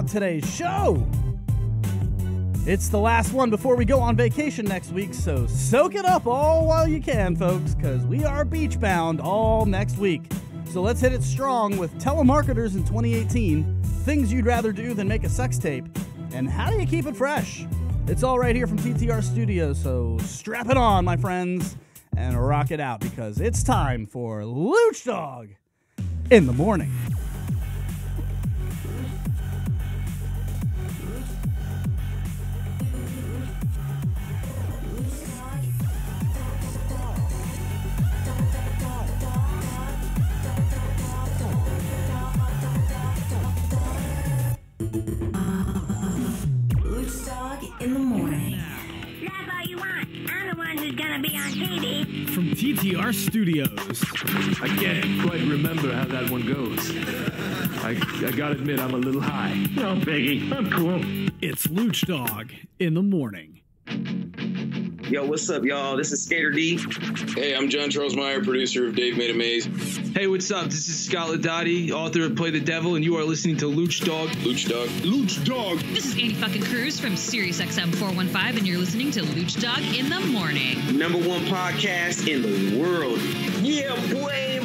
on today's show. It's the last one before we go on vacation next week, so soak it up all while you can, folks, because we are beach bound all next week. So let's hit it strong with telemarketers in 2018, things you'd rather do than make a sex tape, and how do you keep it fresh? It's all right here from TTR Studios, so strap it on, my friends, and rock it out, because it's time for Lucdogg in the morning. Lucdogg in the morning. Laugh all you want. I'm the one who's gonna be on TV. From TTR Studios. I can't quite remember how that one goes. I gotta admit, I'm a little high. No, Biggie, I'm cool. It's Lucdogg in the morning. Yo, what's up, y'all? This is Skater D. Hey, I'm John Charles Meyer, producer of Dave Made a Maze. Hey, what's up? This is Scott Ladotti, author of Play the Devil, and you are listening to Lucdogg. Lucdogg. Lucdogg. This is Andy fucking Cruz from SiriusXM 415, and you're listening to Lucdogg in the morning. #1 podcast in the world. Yeah, boy.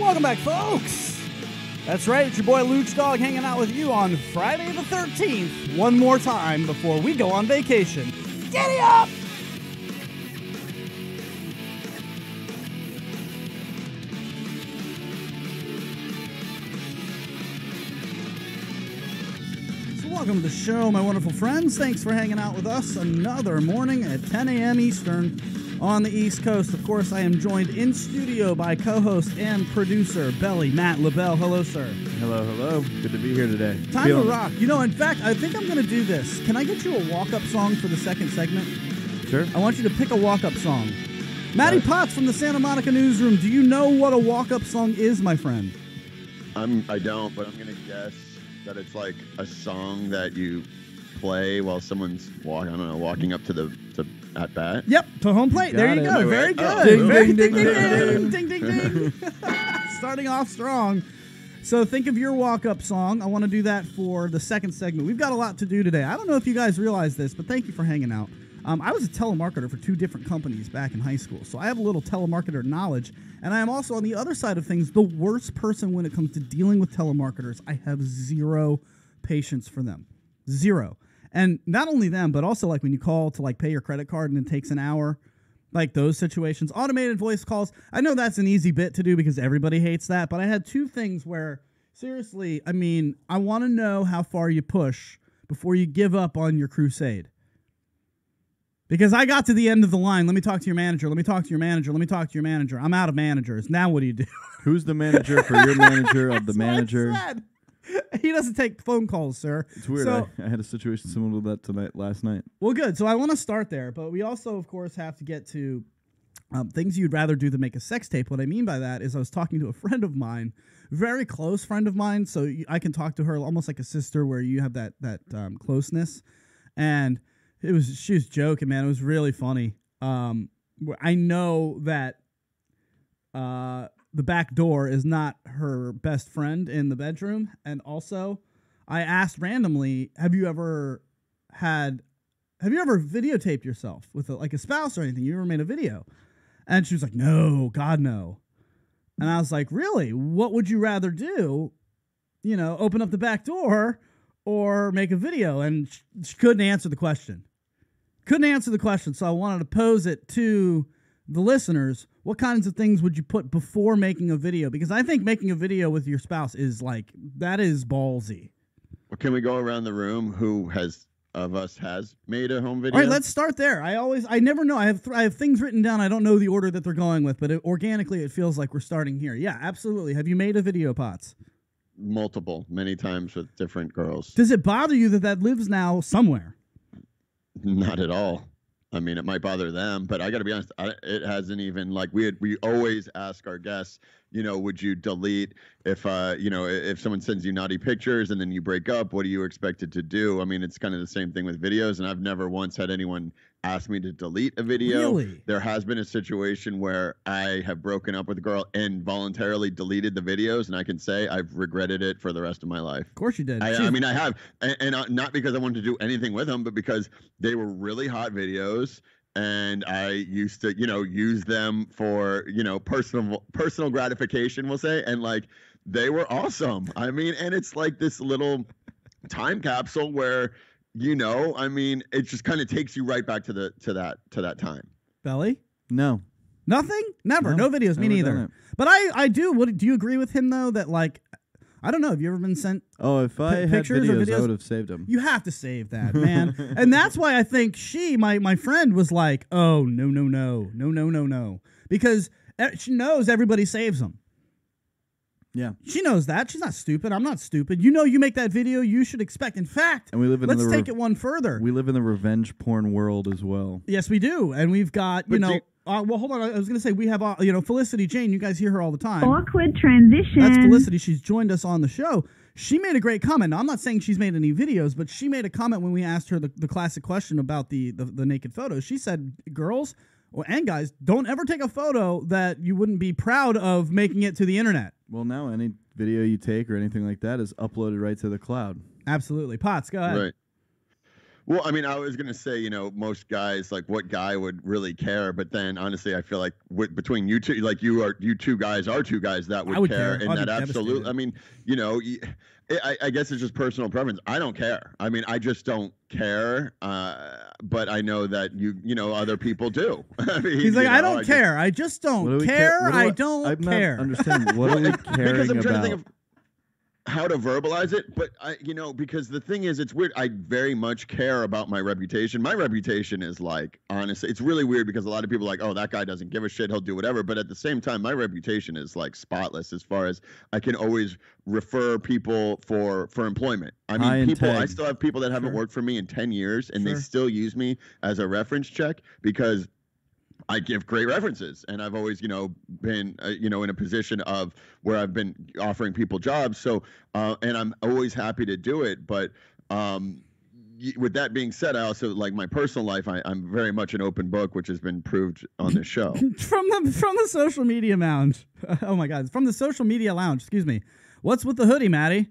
Welcome back, folks. That's right, it's your boy Lucdogg hanging out with you on Friday the 13th, one more time before we go on vacation. Giddy up! So welcome to the show, my wonderful friends. Thanks for hanging out with us another morning at 10 a.m. Eastern on the East Coast. Of course, I am joined in studio by co-host and producer Belly Matt LaBelle. Hello, sir. Hello, hello. Good to be here today. Time to rock. You know, in fact, I think I'm going to do this. Can I get you a walk-up song for the second segment? Sure. I want you to pick a walk-up song. Matty Potts from the Santa Monica Newsroom, do you know what a walk-up song is, my friend? I don't, but I'm going to guess that it's like a song that you play while someone's walking up to at bat. Yep, to home plate. There you go. Very good. Ding, ding, ding, ding, ding, ding. Starting off strong. So think of your walk-up song. I want to do that for the second segment. We've got a lot to do today. I don't know if you guys realize this, but thank you for hanging out. I was a telemarketer for 2 different companies back in high school, so I have a little telemarketer knowledge, and I am also, on the other side of things, the worst person when it comes to dealing with telemarketers. I have zero patience for them. Zero. And not only them, but also like when you call to like pay your credit card and it takes an hour, like those situations. Automated voice calls, I know that's an easy bit to do because everybody hates that, but I had 2 things where, seriously, I mean, I want to know how far you push before you give up on your crusade. Because I got to the end of the line. Let me talk to your manager. Let me talk to your manager. Let me talk to your manager. I'm out of managers. Now what do you do? Who's the manager for your manager of the manager? He doesn't take phone calls, sir. It's weird. So, I had a situation similar to that last night. Well, good. So I want to start there, but we also, of course, have to get to things you'd rather do than make a sex tape. What I mean by that is I was talking to a friend of mine, very close friend of mine, so I can talk to her almost like a sister where you have that closeness. And she was joking, man. It was really funny. I know that the back door is not her best friend in the bedroom. And also, I asked randomly, have you ever videotaped yourself with like a spouse or anything? You ever made a video? And she was like, no, God, no. And I was like, really? What would you rather do? You know, open up the back door or make a video? And she couldn't answer the question. So I wanted to pose it to the listeners. What kinds of things would you put before making a video? Because I think making a video with your spouse is like, that is ballsy. Well, can we go around the room who has made a home video? All right, let's start there. I never know. I have things written down. I don't know the order that they're going with, but organically it feels like we're starting here. Yeah, absolutely. Have you made a video, Potts? Many times with different girls. Does it bother you that lives now somewhere? Not at all. I mean, it might bother them, but I got to be honest, it hasn't even, like, we always ask our guests, you know, would you delete if someone sends you naughty pictures and then you break up, what are you expected to do? I mean, it's kind of the same thing with videos, and I've never once had anyone asked me to delete a video. Really? There has been a situation where I have broken up with a girl and voluntarily deleted the videos, and I can say I've regretted it for the rest of my life. Of course you did. I mean, I have, and not because I wanted to do anything with them, but because they were really hot videos. And I used to, use them for, personal gratification, we'll say. And like, they were awesome. I mean, and it's like this little time capsule where, I mean, it just kind of takes you right back to that time. Belly? No. Nothing? Never. No videos. Me neither. But I do. Do you agree with him though that like, I don't know. Have you ever been sent? Oh, if I had videos, I would have saved them. You have to save that, man. And that's why I think my friend was like, oh, no. Because she knows everybody saves them. Yeah. She knows that. She's not stupid. I'm not stupid. You make that video, you should expect. In fact, and we live in let's take it one further. We live in the revenge porn world as well. Yes, we do. And we've got, well, hold on. I was going to say we have, Felicity Jane. You guys hear her all the time. Awkward transition. That's Felicity. She's joined us on the show. She made a great comment. Now, I'm not saying she's made any videos, but she made a comment when we asked her the classic question about the naked photos. She said, girls and guys, don't ever take a photo that you wouldn't be proud of making it to the internet. Well, now any video you take or anything like that is uploaded right to the cloud. Absolutely. Potts, go ahead. Right. Well, I mean, I was going to say, most guys, like, what guy would really care? But then, honestly, I feel like between you two, like, you two guys are two guys that would care. And that absolutely, I mean, I guess it's just personal preference. I don't care. I mean, I just don't care. But I know that other people do. I mean, he's like, I don't care. I just don't care. I don't care. Understand what are we caring because I'm trying about? to think of how to verbalize it, but because the thing is, it's weird. I very much care about my reputation. My reputation is like, honestly, it's really weird because a lot of people are like, oh, that guy doesn't give a shit, he'll do whatever. But at the same time, my reputation is like spotless as far as I can always refer people for employment. I mean, I still have people that haven't worked for me in 10 years and they still use me as a reference check because I give great references, and I've always, been, in a position of where I've been offering people jobs. So, and I'm always happy to do it. But with that being said, I also like my personal life. I'm very much an open book, which has been proved on this show. from the social media lounge. Oh my God, from the social media lounge. Excuse me. What's with the hoodie, Maddie?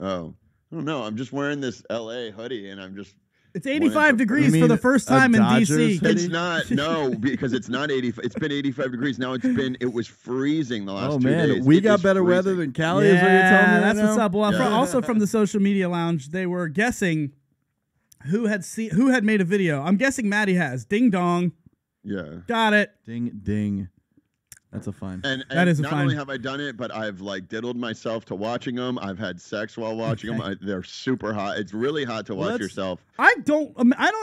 Oh, I don't know. I'm just wearing this LA hoodie, and I'm just. It's 85 degrees for the first time in DC. It's not, no, because it's not 85. It's been 85 degrees. Now it was freezing the last 2 days. We got better weather than Cali, is what you're telling me. That's what's up. Well, also from the social media lounge, they were guessing who had made a video. I'm guessing Maddie has. Ding dong. Yeah. Got it. Ding ding. That's a fine. And that is a not fine. only have I done it, but I've like diddled myself to watching them. I've had sex while watching them. They're super hot. It's really hot to watch yourself. I don't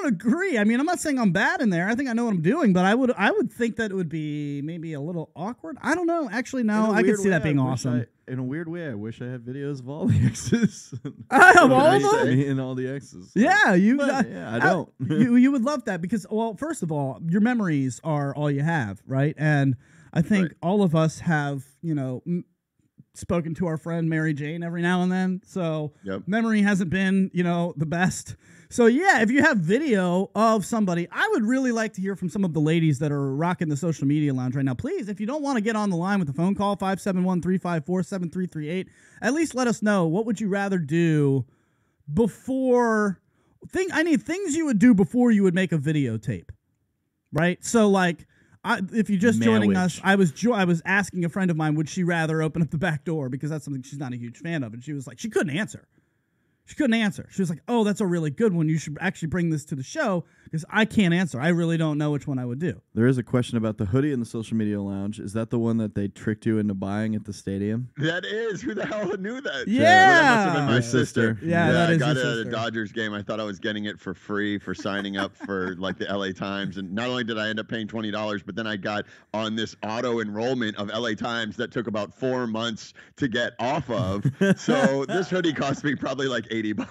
agree. I mean, I'm not saying I'm bad in there. I think I know what I'm doing, but I would think that it would be maybe a little awkward. I don't know. Actually, no. I could see that being awesome. In a weird way, I wish I had videos of all the exes. Of all of them? Me and all the exes. Yeah, I don't. you would love that because, well, first of all, your memories are all you have, right? And I think all of us have, spoken to our friend Mary Jane every now and then. So memory hasn't been, the best. So yeah, if you have video of somebody, I would really like to hear from some of the ladies that are rocking the social media lounge right now. Please, if you don't want to get on the line with the phone call, 571-354-7338, at least let us know. What would you rather do before? I need things you would do before you would make a videotape, right? So like, if you're just joining us, I was asking a friend of mine, would she rather open up the back door? Because that's something she's not a huge fan of. And she was like, she couldn't answer. She was like, oh, that's a really good one. You should actually bring this to the show because I can't answer. I really don't know which one I would do. There is a question about the hoodie in the social media lounge. Is that the one that they tricked you into buying at the stadium? That is. Who the hell knew that? Yeah. That must have been my sister. Yeah, that is I got your it sister. at a Dodgers game. I thought I was getting it for free for signing up for like the LA Times. And not only did I end up paying $20, but then I got on this auto enrollment of LA Times that took about 4 months to get off of. So this hoodie cost me probably like $80.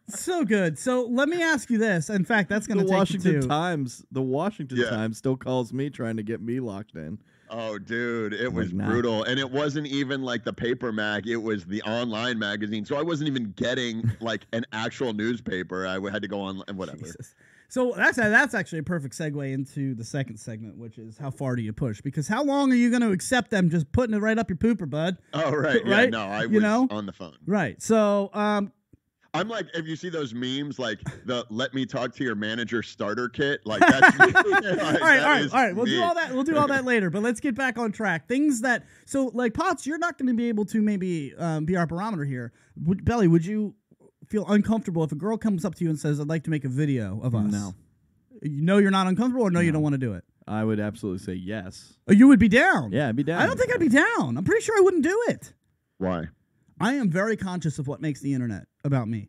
So good. So let me ask you this. In fact, that's going to take Washington you to Times. The Washington Times still calls me trying to get me locked in. Oh, dude, it was nah. brutal. And it wasn't even like the paper mag, it was the online magazine. So I wasn't even getting like an actual newspaper. I had to go on and whatever. Jesus. So that's actually a perfect segue into the second segment, which is how far do you push? Because how long are you going to accept them just putting it right up your pooper, bud? Oh, right. Right? Yeah, no, I was on the phone. Right. So I'm like, if you see those memes, like the "Let me talk to your manager" starter kit, like that's me. All right. We'll do all that. We'll do all that later. But let's get back on track. Things that like Potts, you're not going to be able to maybe be our barometer here. Belly, would you feel uncomfortable if a girl comes up to you and says, "I'd like to make a video of us"? No. You know you're not uncomfortable, or no, you don't want to do it? I would absolutely say yes. Oh, you would be down? Yeah, I'd be down. I don't think I'd be down. I'm pretty sure I wouldn't do it. Why? I am very conscious of what makes the internet about me.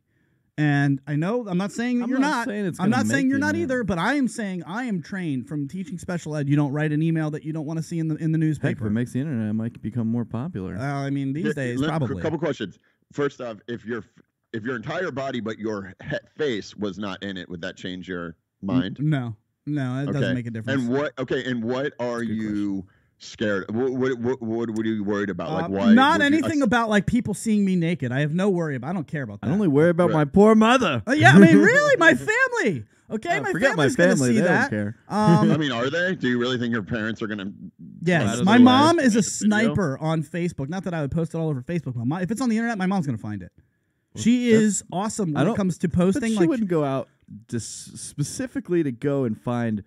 And I know, I'm not saying that you're not. I'm not saying you're not either, but I am saying I am trained from teaching special ed. You don't write an email that you don't want to see in the newspaper. Heck, if it makes the internet, it might become more popular. I mean, these days, probably. A couple questions. First off, if your entire body but your face was not in it, would that change your mind? No, it doesn't make a difference. And what are you scared? What are you worried about? Like why? Not anything about like people seeing me naked. I have no worry about. I don't care about that. I only worry about my poor mother. Yeah, I mean, really, my family. Okay, my family's gonna see they that. Don't care. I mean, are they? Do you really think your parents are gonna? Yes, my mom is a sniper on Facebook. Not that I would post it all over Facebook. If it's on the internet, my mom's gonna find it. She is awesome when it comes to posting. But she wouldn't go out specifically to go and find.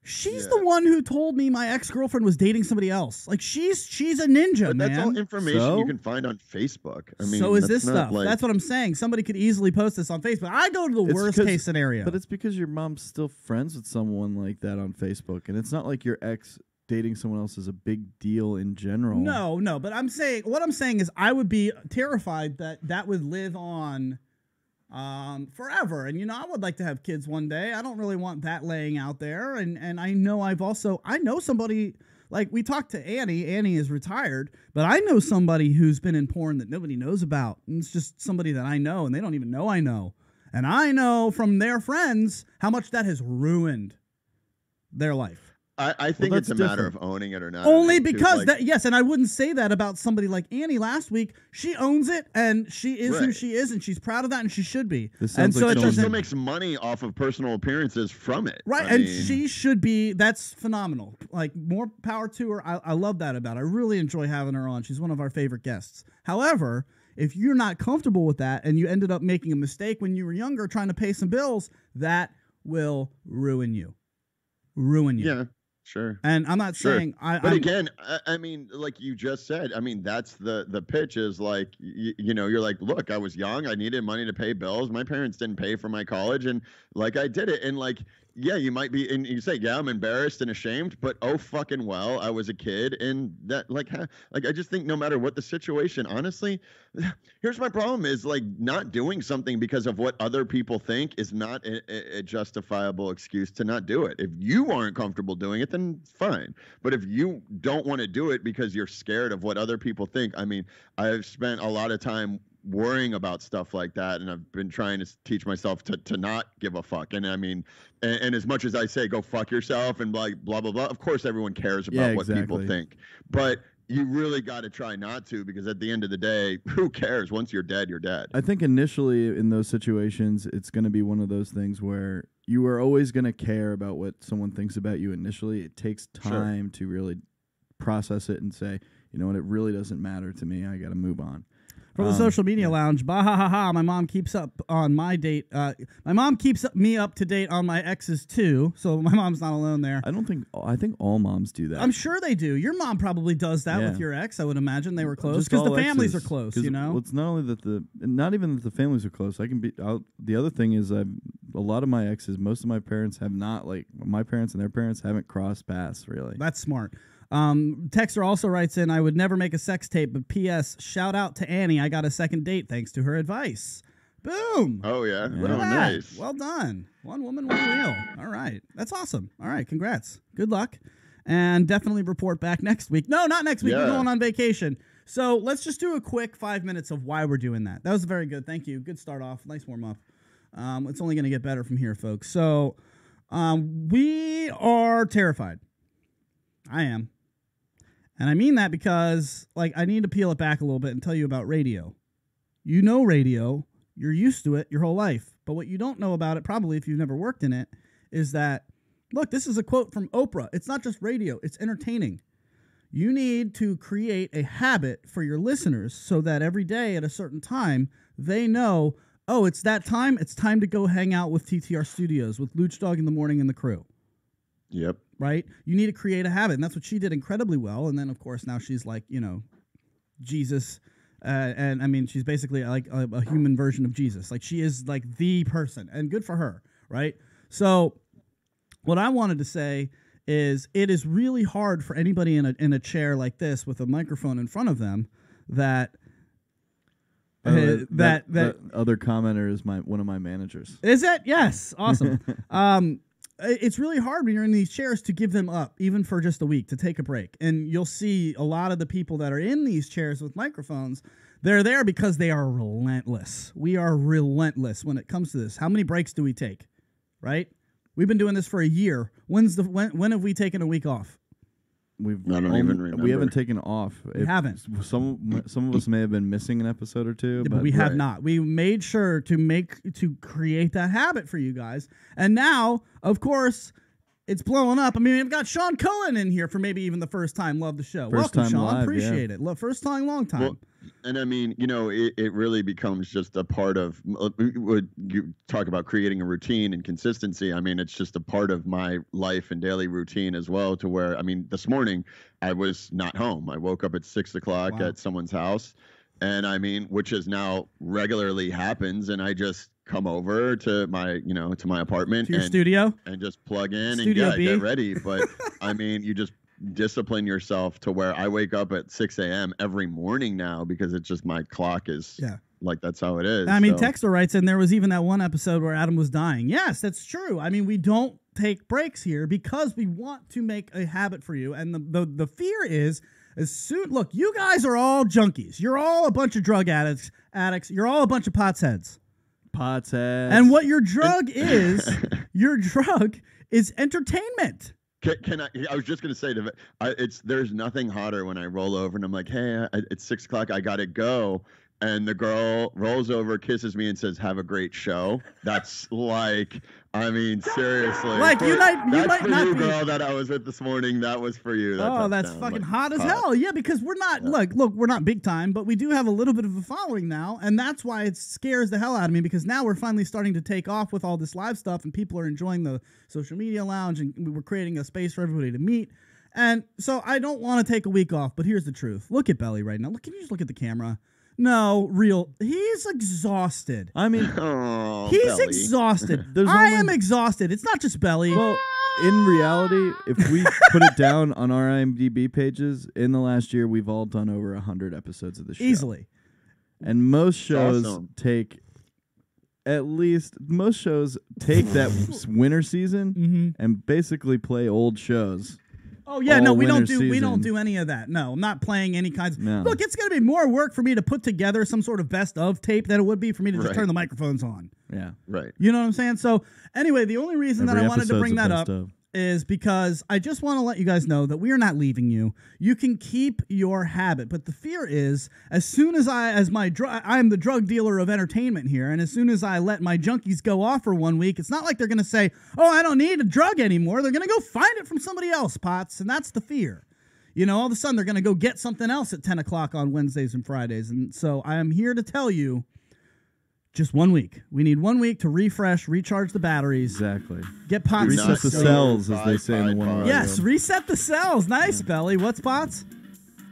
She's the one who told me my ex-girlfriend was dating somebody else. Like she's a ninja, but man. That's all information you can find on Facebook. I mean, so is this stuff. That's what I'm saying. Somebody could easily post this on Facebook. I go to the worst case scenario. But it's because your mom's still friends with someone like that on Facebook, and it's not like your ex dating someone else is a big deal in general. No. But what I'm saying is I would be terrified that would live on forever. And I would like to have kids one day. I don't really want that laying out there. And I know I know somebody, like we talked to Annie. Annie is retired, but I know somebody who's been in porn that nobody knows about. And it's just somebody that I know, and they don't even know I know. And I know from their friends how much that has ruined their life. I think it's a matter of owning it or not. Only because yes, and I wouldn't say that about somebody like Annie last week. She owns it, and she is who she is, and she's proud of that, and she should be. And so she still makes money off of personal appearances from it. Right, and she should be. That's phenomenal. Like, more power to her. I love that about her. I really enjoy having her on. She's one of our favorite guests. However, if you're not comfortable with that, and you ended up making a mistake when you were younger trying to pay some bills, that will ruin you. Yeah. Sure. And I'm not saying But again, I mean, like you just said, I mean, that's the pitch is like, you're like, look, I was young. I needed money to pay bills. My parents didn't pay for my college. And like, I did it. And like, yeah, you might be, and you say, yeah, I'm embarrassed and ashamed, but oh, fucking well, I was a kid. And that I just think no matter what the situation, honestly, here's my problem is like not doing something because of what other people think is not a justifiable excuse to not do it. If you aren't comfortable doing it, then fine. But if you don't want to do it because you're scared of what other people think, I mean, I've spent a lot of time worrying about stuff like that, and I've been trying to teach myself to not give a fuck. And I mean, and as much as I say go fuck yourself and like blah blah blah, of course everyone cares about what people think, but you really got to try not to, because at the end of the day, who cares? Once you're dead, you're dead. I think initially in those situations, it's going to be one of those things where you are always going to care about what someone thinks about you initially. It takes time to really process it and say, you know what, it really doesn't matter to me. I got to move on. From the social media lounge, bah ha ha ha. My mom keeps up on my date. My mom keeps me up to date on my exes too, so my mom's not alone there. I think all moms do that. I'm sure they do. Your mom probably does that with your ex. I would imagine they were close because the families are close. Well, it's not only that not even that the families are close. The other thing is a lot of my exes, most of my parents have not, like my parents and their parents haven't crossed paths really. That's smart. Texter also writes in, I would never make a sex tape, but P.S. shout out to Annie. I got a second date thanks to her advice. Boom. Oh, yeah. Oh, nice. Well done. One woman, one wheel. All right. That's awesome. All right. Congrats. Good luck. And definitely report back next week. No, not next week. We're going on vacation. So let's just do a quick 5 minutes of why we're doing that. That was very good. Thank you. Good start off. Nice warm up. It's only going to get better from here, folks. So we are terrified. I am. And I mean that because, like, I need to peel it back a little bit and tell you about radio. You know radio. You're used to it your whole life. But what you don't know about it, probably if you've never worked in it, is that, look, this is a quote from Oprah. It's not just radio. It's entertaining. You need to create a habit for your listeners so that every day at a certain time, they know, oh, it's that time. It's time to go hang out with TTR Studios, with Lucdogg in the Morning and the crew. Yep. Right? You need to create a habit. And that's what she did incredibly well. And then, of course, now she's like, you know, Jesus. And I mean, she's basically like a human version of Jesus. Like, she is like the person. And good for her. Right? So what I wanted to say is it is really hard for anybody in a chair like this with a microphone in front of them that that other commenter is one of my managers. Is it? Yes. Awesome. It's really hard when you're in these chairs to give them up, even for just a week, to take a break. And you'll see a lot of the people that are in these chairs with microphones, they're there because they are relentless. We are relentless when it comes to this. How many breaks do we take? Right? We've been doing this for a year. When have we taken a week off? I don't even remember. We haven't taken off. We haven't. Some of us may have been missing an episode or two, but we have not. We made sure to create that habit for you guys. And now, of course, it's blowing up. I mean, we've got Sean Cullen in here for maybe even the first time. Love the show. Welcome, Sean. Live, appreciate it. First time, long time. Well, and I mean, you know, it really becomes just a part of, you talk about creating a routine and consistency. I mean, it's just a part of my life and daily routine as well, to where, I mean, this morning I was not home. I woke up at 6 o'clock at someone's house. And I mean, which is now regularly happens. And I just come over to my, to my apartment, to your studio, and just plug in Studio and B. get ready. But I mean, you just discipline yourself to where I wake up at 6 a.m. every morning now, because it's just my clock is like, that's how it is. I mean, Texter writes in, there was even that one episode where Adam was dying. Yes, that's true. I mean, we don't take breaks here because we want to make a habit for you. And the fear is, look, you guys are all junkies. You're all a bunch of drug addicts. You're all a bunch of potsheads. And what your drug is, entertainment. Can I was just going to say, there's nothing hotter when I roll over and I'm like, hey, it's 6 o'clock, I got to go. And the girl rolls over, kisses me, and says, have a great show. That's like, I mean, seriously. Like, you might not be. Girl that I was with this morning, that was for you. That's fucking hot as hell. Yeah, because we're not, look, we're not big time, but we do have a little bit of a following now. And that's why it scares the hell out of me, because now we're finally starting to take off with all this live stuff, and people are enjoying the social media lounge, and we're creating a space for everybody to meet. And so I don't want to take a week off, but here's the truth. Look at Belly right now. Can you just look at the camera? No, he's exhausted. I mean, he's Belly. Exhausted. I am exhausted. It's not just Belly. Well, in reality, if we put it down on our IMDb pages, in the last year, we've all done over 100 episodes of the show. Easily. And most shows take that winter season and basically play old shows. Oh yeah, no, we don't do any of that. No, I'm not playing any kinds. No. Look, it's going to be more work for me to put together some sort of best of tape than it would be for me to just turn the microphones on. Yeah, right. You know what I'm saying? So anyway, the only reason that I wanted to bring that up of. is because I just want to let you guys know that we are not leaving you. You can keep your habit, but the fear is, as soon as I'm the drug dealer of entertainment here, and as soon as I let my junkies go off for 1 week, it's not like they're going to say, oh, I don't need a drug anymore. They're going to go find it from somebody else, Potts, and that's the fear. You know, all of a sudden they're going to go get something else at 10 o'clock on Wednesdays and Fridays, and so I am here to tell you, just 1 week. We need 1 week to refresh, recharge the batteries. Exactly. Get Potts. Reset the cells, as they say in the one. Yes, reset the cells. Nice, Belly. What's Potts?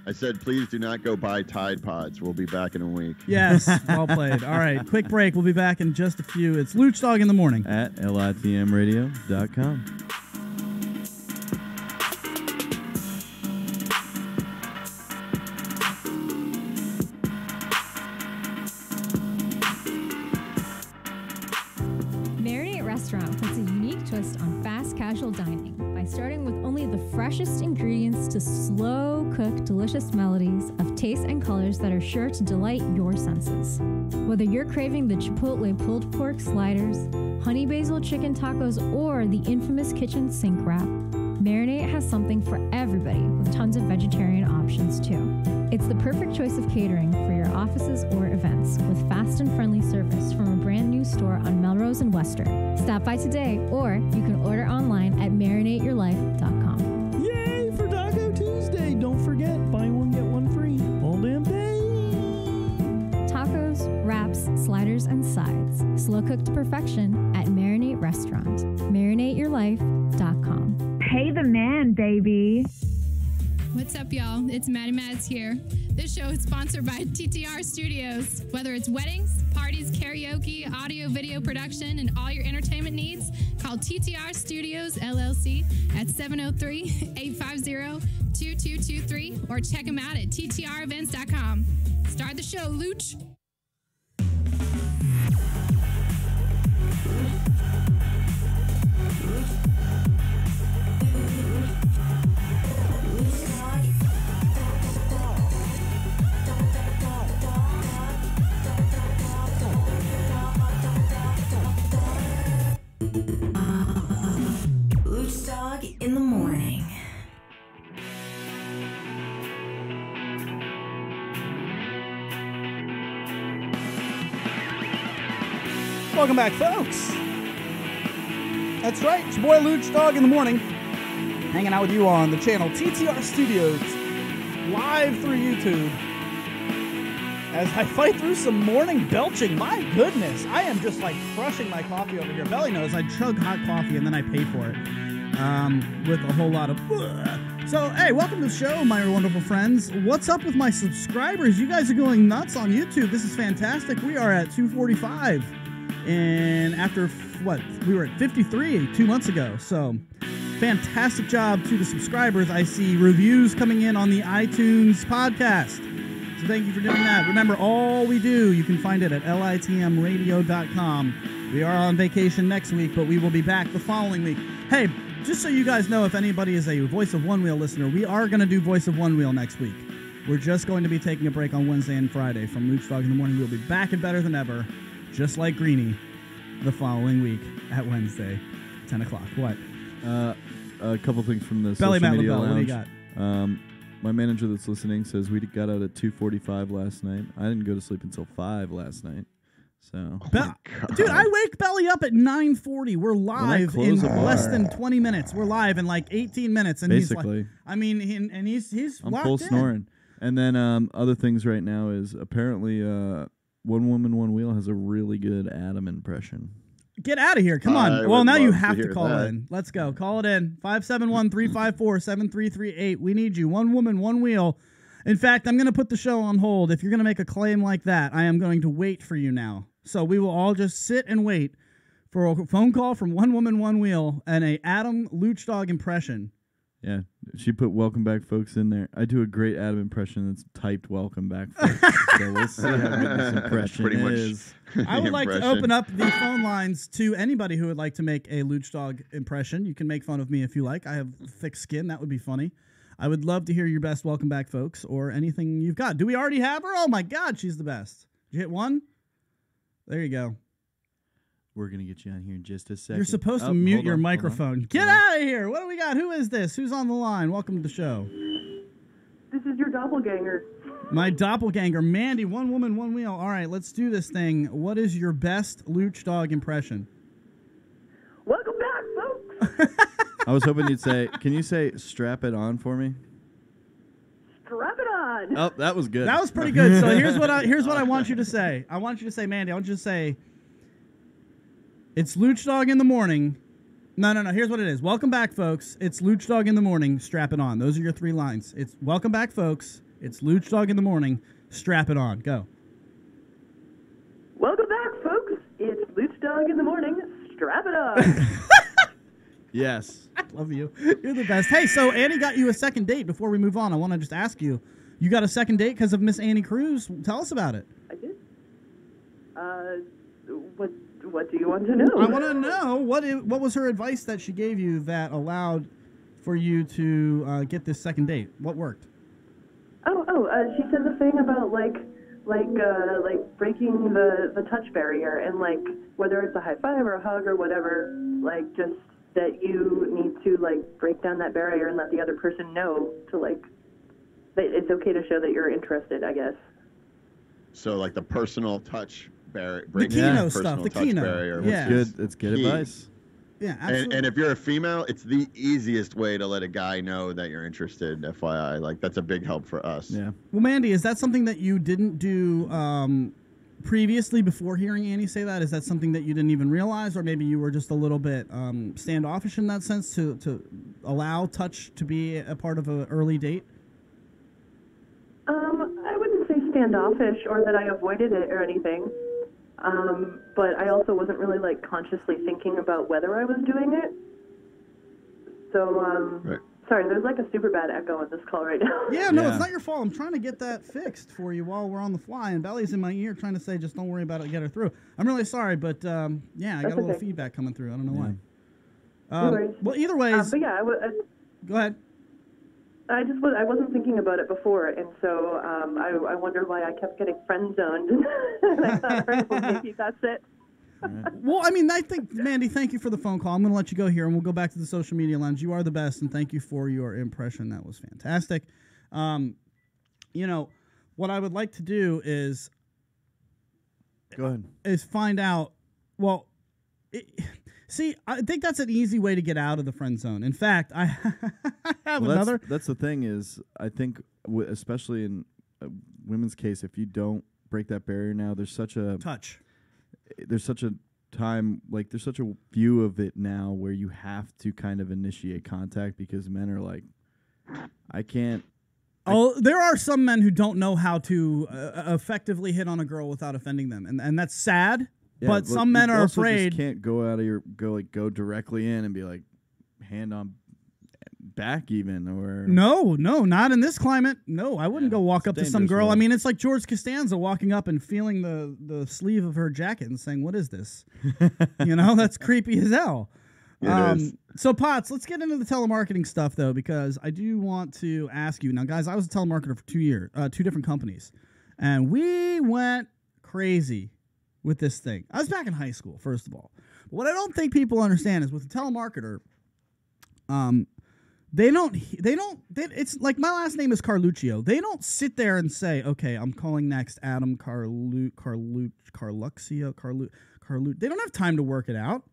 I said, please do not go buy Tide Pods. We'll be back in a week. Yes, well played. All right, quick break. We'll be back in just a few. It's Lucdogg in the morning. At litmradio.com. Puts a unique twist on fast casual dining by starting with only the freshest ingredients to slow cook delicious melodies of tastes and colors that are sure to delight your senses. Whether you're craving the Chipotle pulled pork sliders, honey basil chicken tacos, or the infamous kitchen sink wrap, Marinate has something for everybody with tons of vegetarian options too. It's the perfect choice of catering for your offices or events with fast and friendly service from a brand new store on Melrose and Western. Stop by today or you can order online at marinateyourlife.com. Yay for Taco Tuesday! Don't forget, buy one, get one free. All damn day! Tacos, wraps, sliders, and sides. Slow cooked to perfection at Marinate Restaurant. marinateyourlife.com. Pay the man, baby. What's up, y'all? It's Maddie Mads here. This show is sponsored by TTR Studios. Whether it's weddings, parties, karaoke, audio, video production, and all your entertainment needs, call TTR Studios, LLC at 703-850-2223 or check them out at ttrevents.com. Start the show, Luch. Lucdogg in the morning. Welcome back, folks. That's right, it's your boy Lucdogg in the morning, hanging out with you on the channel TTR Studios, live through YouTube. As I fight through some morning belching, my goodness, I am just like crushing my coffee over here. Belly knows I chug hot coffee and then I pay for it with a whole lot of. So, hey, welcome to the show, my wonderful friends. What's up with my subscribers? You guys are going nuts on YouTube. This is fantastic. We are at 245. And after, what, we were at 53 2 months ago. So, fantastic job to the subscribers. I see reviews coming in on the iTunes podcast. So thank you for doing that. Remember, all we do, you can find it at litmradio.com. We are on vacation next week, but we will be back the following week. Hey, just so you guys know, if anybody is a Voice of One Wheel listener, we are going to do Voice of One Wheel next week. We're just going to be taking a break on Wednesday and Friday from Lucdogg in the morning. We'll be back and better than ever, just like Greenie, the following week at Wednesday, 10 o'clock. What? A couple things from the Belly social Matt media LaBelle, lounge. what do you got? My manager that's listening says we got out at 2:45 last night. I didn't go to sleep until 5 last night. So, dude, I wake Belly up at 9:40. We're live in less than 20 minutes. We're live in like 18 minutes, and basically, he's like, I mean, he's I'm locked full in. snoring. And then other things right now is apparently One Woman One Wheel has a really good Adam impression. Get out of here. Come on. Well, now you have to call in. Let's go. Call it in. 571-354-7338. We need you. One woman, one wheel. In fact, I'm going to put the show on hold. If you're going to make a claim like that, I am going to wait for you now. So we will all just sit and wait for a phone call from One Woman, One Wheel and a Adam Lucdogg impression. Yeah, she put "Welcome back, folks" in there. I do a great Adam impression that's typed "Welcome back, folks." So we'll see how good this impression is. I would like to open up the phone lines to anybody who would like to make a Lucdogg impression. You can make fun of me if you like. I have thick skin. That would be funny. I would love to hear your best "Welcome back, folks" or anything you've got. Do we already have her? Oh my God, she's the best. Did you hit one? There you go. We're going to get you on here in just a second. You're supposed to mute your microphone. Get out of here. What do we got? Who is this? Who's on the line? Welcome to the show. This is your doppelganger. My doppelganger, Mandy, One Woman, One Wheel. All right, let's do this thing. What is your best Lucdogg impression? Welcome back, folks. I was hoping you'd say, can you say "strap it on" for me? Strap it on. Oh, that was good. That was pretty good. So here's what I want you to say. I want you to say, Mandy, I want you to say, it's Lucdogg in the morning. No. Here's what it is. Welcome back, folks. It's Lucdogg in the morning. Strap it on. Those are your 3 lines. It's welcome back, folks. It's Lucdogg in the morning. Strap it on. Go. Welcome back, folks. It's Lucdogg in the morning. Strap it on. Yes. I love you. You're the best. Hey, so Annie got you a second date. Before we move on, I want to just ask you. You got a second date because of Miss Annie Cruz. Tell us about it. I did. What do you want to know? I want to know what was her advice that she gave you that allowed for you to get this second date. What worked? She said the thing about like breaking the touch barrier and like whether it's a high five or a hug or whatever, like just that you need to like break down that barrier and let the other person know to like that it's okay to show that you're interested, I guess. So like the personal touch barrier, the Kino stuff, the Kino. Barrier. Yeah, it's good advice. Yeah, absolutely. And if you're a female, it's the easiest way to let a guy know that you're interested. FYI, like that's a big help for us. Yeah. Well, Mandy, is that something that you didn't do previously before hearing Annie say that? Is that something that you didn't even realize, or maybe you were just a little bit standoffish in that sense to allow touch to be a part of an early date? I wouldn't say standoffish or that I avoided it or anything. But I also wasn't really like consciously thinking about whether I was doing it. So, sorry, there's like a super bad echo on this call right now. Yeah, no, it's not your fault. I'm trying to get that fixed for you while we're on the fly, and Belly's in my ear trying to say, just don't worry about it, get her through. I'm really sorry, but yeah, I got a little feedback coming through. I don't know why. No worries. Well, either way, but yeah, go ahead. I wasn't thinking about it before, and so I wonder why I kept getting friend zoned. And I thought, all right, well, maybe that's it. Well, I mean, I think, Mandy, thank you for the phone call. I'm going to let you go here, and we'll go back to the social media lounge. You are the best, and thank you for your impression. That was fantastic. You know, what I would like to do is... Go ahead. Is find out, well... See, I think that's an easy way to get out of the friend zone. In fact, I have another... That's the thing is, I think, especially in women's case, if you don't break that barrier now, there's such a... Touch. There's such a time, like, there's such a view of it now where you have to kind of initiate contact because men are like, I can't... there are some men who don't know how to effectively hit on a girl without offending them, and that's sad. Yeah, but some men are afraid. Just can't go out of go directly in and be like hand on back even or no, not in this climate. No, I wouldn't go walk up to some girl. I mean, it's like George Costanza walking up and feeling the sleeve of her jacket and saying, "What is this?" You know, that's creepy as hell. So Potts, let's get into the telemarketing stuff though, because I do want to ask you now, guys. I was a telemarketer for 2 years, 2 different companies, and we went crazy with this thing. I was back in high school, first of all. But what I don't think people understand is with a telemarketer, it's like my last name is Carluccio. They don't sit there and say, okay, I'm calling next Adam Carluccio. They don't have time to work it out.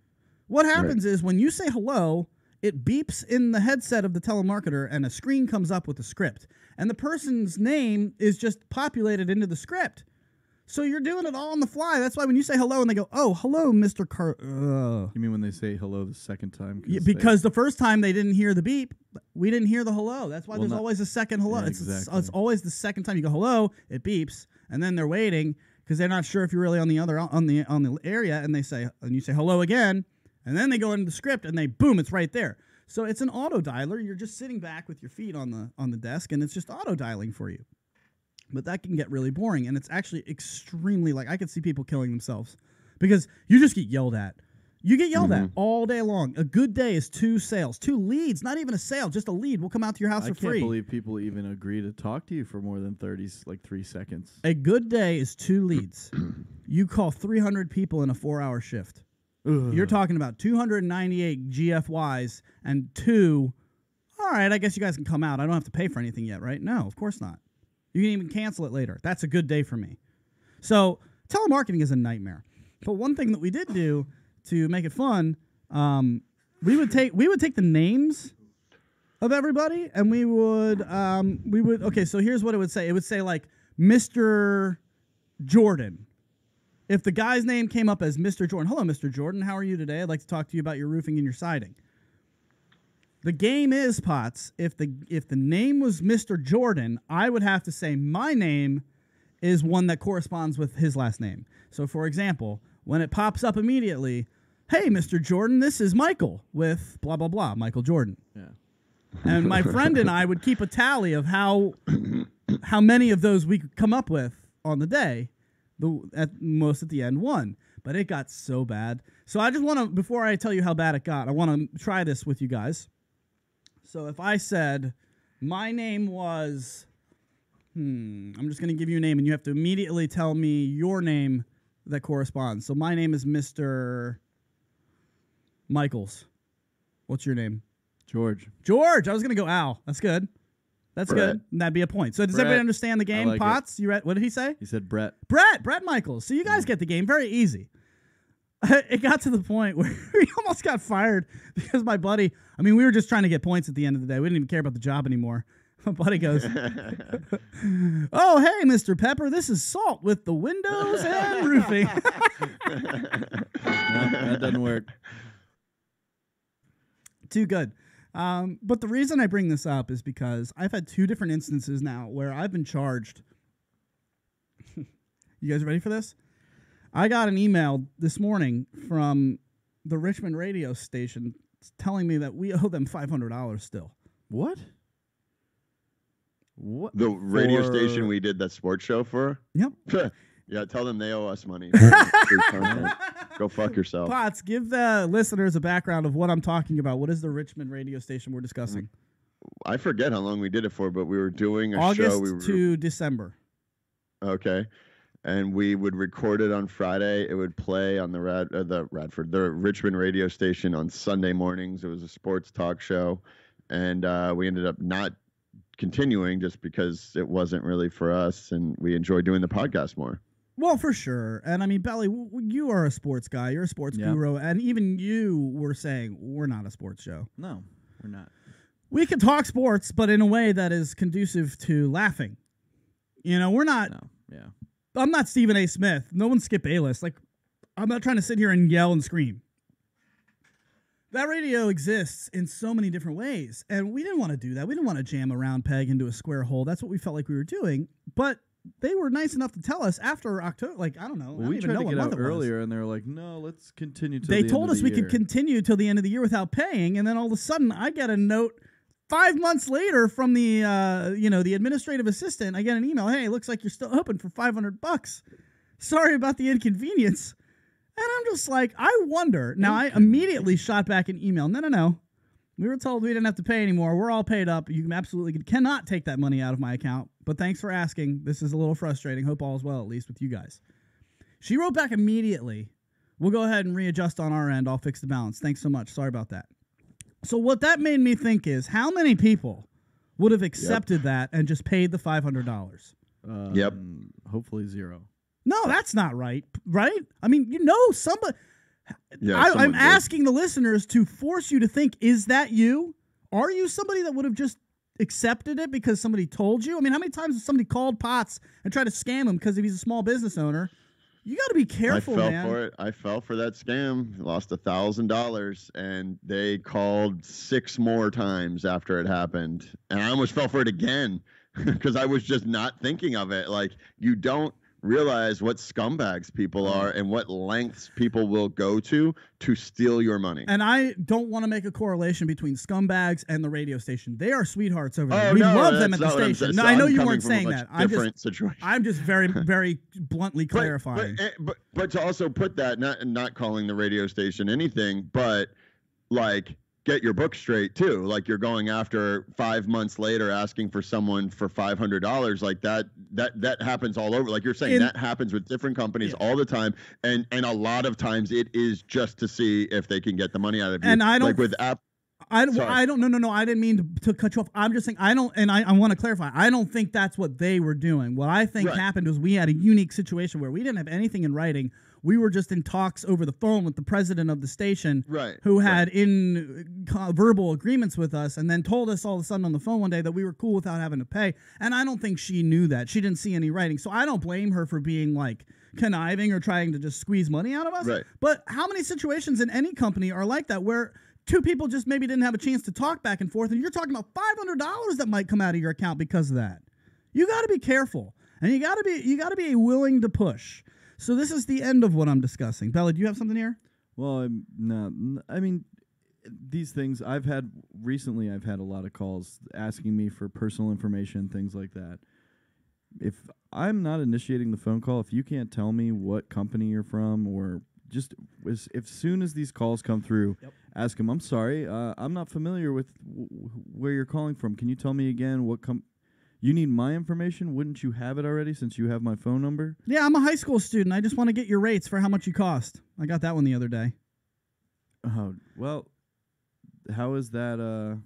What happens is when you say hello, it beeps in the headset of the telemarketer and a screen comes up with a script. And the person's name is just populated into the script. So you're doing it all on the fly. That's why when you say hello and they go, oh, hello, Mr. You mean when they say hello the second time? Yeah, because the first time they didn't hear the beep, we didn't hear the hello. That's why there's always a second hello. Yeah, it's always the second time you go hello, it beeps, and then they're waiting because they're not sure if you're really on the area, and you say hello again, and then they go into the script and they boom, it's right there. So it's an auto dialer. You're just sitting back with your feet on the desk, and it's just auto dialing for you. But that can get really boring, and it's actually extremely, like, I could see people killing themselves because you just get yelled at. You get yelled at all day long. A good day is 2 sales, 2 leads, not even a sale, just a lead. We'll come out to your house for free. I can't believe people even agree to talk to you for more than 3 seconds. A good day is 2 leads. You call 300 people in a 4-hour shift. Ugh. You're talking about 298 GFYs and 2, all right, I guess you guys can come out. I don't have to pay for anything yet, right? No, of course not. You can even cancel it later. That's a good day for me. So telemarketing is a nightmare. But one thing that we did do to make it fun, we would take the names of everybody, and we would okay. So here's what it would say. It would say like Mr. Jordan. If the guy's name came up as Mr. Jordan, hello, Mr. Jordan. How are you today? I'd like to talk to you about your roofing and your siding. The game is, Potts, if the name was Mr. Jordan, I would have to say my name is one that corresponds with his last name. So, for example, when it pops up immediately, hey, Mr. Jordan, this is Michael with blah, blah, blah, Michael Jordan. Yeah. And my friend and I would keep a tally of how many of those we could come up with on the day. At the end, 1. But it got so bad. So I just want to, before I tell you how bad it got, I want to try this with you guys. So if I said my name was, I'm just going to give you a name, and you have to immediately tell me your name that corresponds. So my name is Mr. Michaels. What's your name? George. George. I was going to go Al. That's good. That's Brett. good. And that'd be a point. So does Brett. everybody understand the game? like Potts, you read? What did he say? He said Brett. Brett Michaels. So you guys get the game. Very easy. It got to the point where we almost got fired because my buddy, I mean, we were just trying to get points at the end of the day. We didn't even care about the job anymore. My buddy goes, "Oh, hey, Mr. Pepper, this is Salt with the windows and roofing." No, that doesn't work. Too good. But the reason I bring this up is because I've had 2 different instances now where I've been charged. You guys ready for this? I got an email this morning from the Richmond radio station telling me that we owe them $500 still. What? What? The radio station we did that sports show for? Yep. Yeah, tell them they owe us money. Go fuck yourself. Potts, give the listeners a background of what I'm talking about. What is the Richmond radio station we're discussing? I forget how long we did it for, but we were doing a August show. to December. Okay. And we would record it on Friday. It would play on the Richmond radio station on Sunday mornings. It was a sports talk show. And we ended up not continuing just because it wasn't really for us. And we enjoy doing the podcast more. Well, for sure. And I mean, Belly, you are a sports guy. You're a sports guru. And even you were saying we're not a sports show. No, we're not. We can talk sports, but in a way that is conducive to laughing. You know, we're not. No. Yeah. I'm not Stephen A. Smith. No one's Skip Bayless. Like, I'm not trying to sit here and yell and scream. That radio exists in so many different ways, and we didn't want to do that. We didn't want to jam a round peg into a square hole. That's what we felt like we were doing. But they were nice enough to tell us after October. Like, I don't know. Well, we tried to get out earlier, and they were like, "No, let's continue." They told us we could continue till the end of the year without paying, and then all of a sudden, I get a note 5 months later from the the administrative assistant. I get an email. Hey, looks like you're still open for $500. Sorry about the inconvenience. And I'm just like, I wonder. Now, I immediately shot back an email. No. We were told we didn't have to pay anymore. We're all paid up. You absolutely cannot take that money out of my account. But thanks for asking. This is a little frustrating. Hope all is well, at least with you guys. She wrote back immediately. We'll go ahead and readjust on our end. I'll fix the balance. Thanks so much. Sorry about that. So what that made me think is, how many people would have accepted that and just paid the $500? Yep. Hopefully 0. No, that's not right. Right? I mean, somebody. Yeah, I'm asking the listeners to force you to think, is that you? Are you somebody that would have just accepted it because somebody told you? I mean, how many times has somebody called Potts and tried to scam him because if he's a small business owner? You got to be careful, man. I fell for it. I fell for that scam. Lost $1,000, and they called 6 more times after it happened, and I almost fell for it again because I was just not thinking of it. Like, you don't realize what scumbags people are and what lengths people will go to steal your money. And I don't want to make a correlation between scumbags and the radio station. They are sweethearts over there. We love them at the station. No, I know you weren't saying that. I'm just very, very bluntly clarifying. But to also put that, not calling the radio station anything, but like, get your book straight too. Like, you're going after 5 months later asking for someone for $500. Like that happens all over. Like you're saying, that happens with different companies all the time. And a lot of times it is just to see if they can get the money out of you. And I don't, like with I don't, no, I didn't mean to cut you off. I'm just saying, I want to clarify. I don't think that's what they were doing. What I think happened was we had a unique situation where we didn't have anything in writing. We were just in talks over the phone with the president of the station, who had verbal agreements with us, and then told us all of a sudden on the phone one day that we were cool without having to pay. And I don't think she knew that. She didn't see any writing. So I don't blame her for being like conniving or trying to just squeeze money out of us. Right. But how many situations in any company are like that where 2 people just maybe didn't have a chance to talk back and forth, and you're talking about $500 that might come out of your account because of that? You got to be careful, and you got to be willing to push. So this is the end of what I'm discussing. Bella, do you have something here? Well, I mean, these things I've had a lot of calls asking me for personal information, things like that. If I'm not initiating the phone call, if you can't tell me what company you're from, or just as soon as these calls come through, ask them, I'm sorry, I'm not familiar with where you're calling from. Can you tell me again what you need my information? Wouldn't you have it already since you have my phone number? Yeah, I'm a high school student. I just want to get your rates for how much you cost. I got that one the other day. Oh, well, that?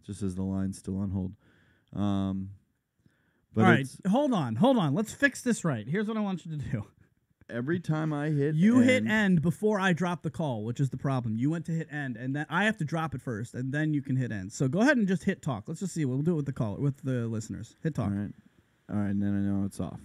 Just as the line's still on hold. But all right, hold on. Let's fix this right. Here's what I want you to do. Every time I hit hit end before I drop the call, which is the problem. You went to hit end, and then I have to drop it first, and then you can hit end. So go ahead and just hit talk. Let's just see. We'll do it with the caller, with the listeners. Hit talk. All right, and then I know it's off.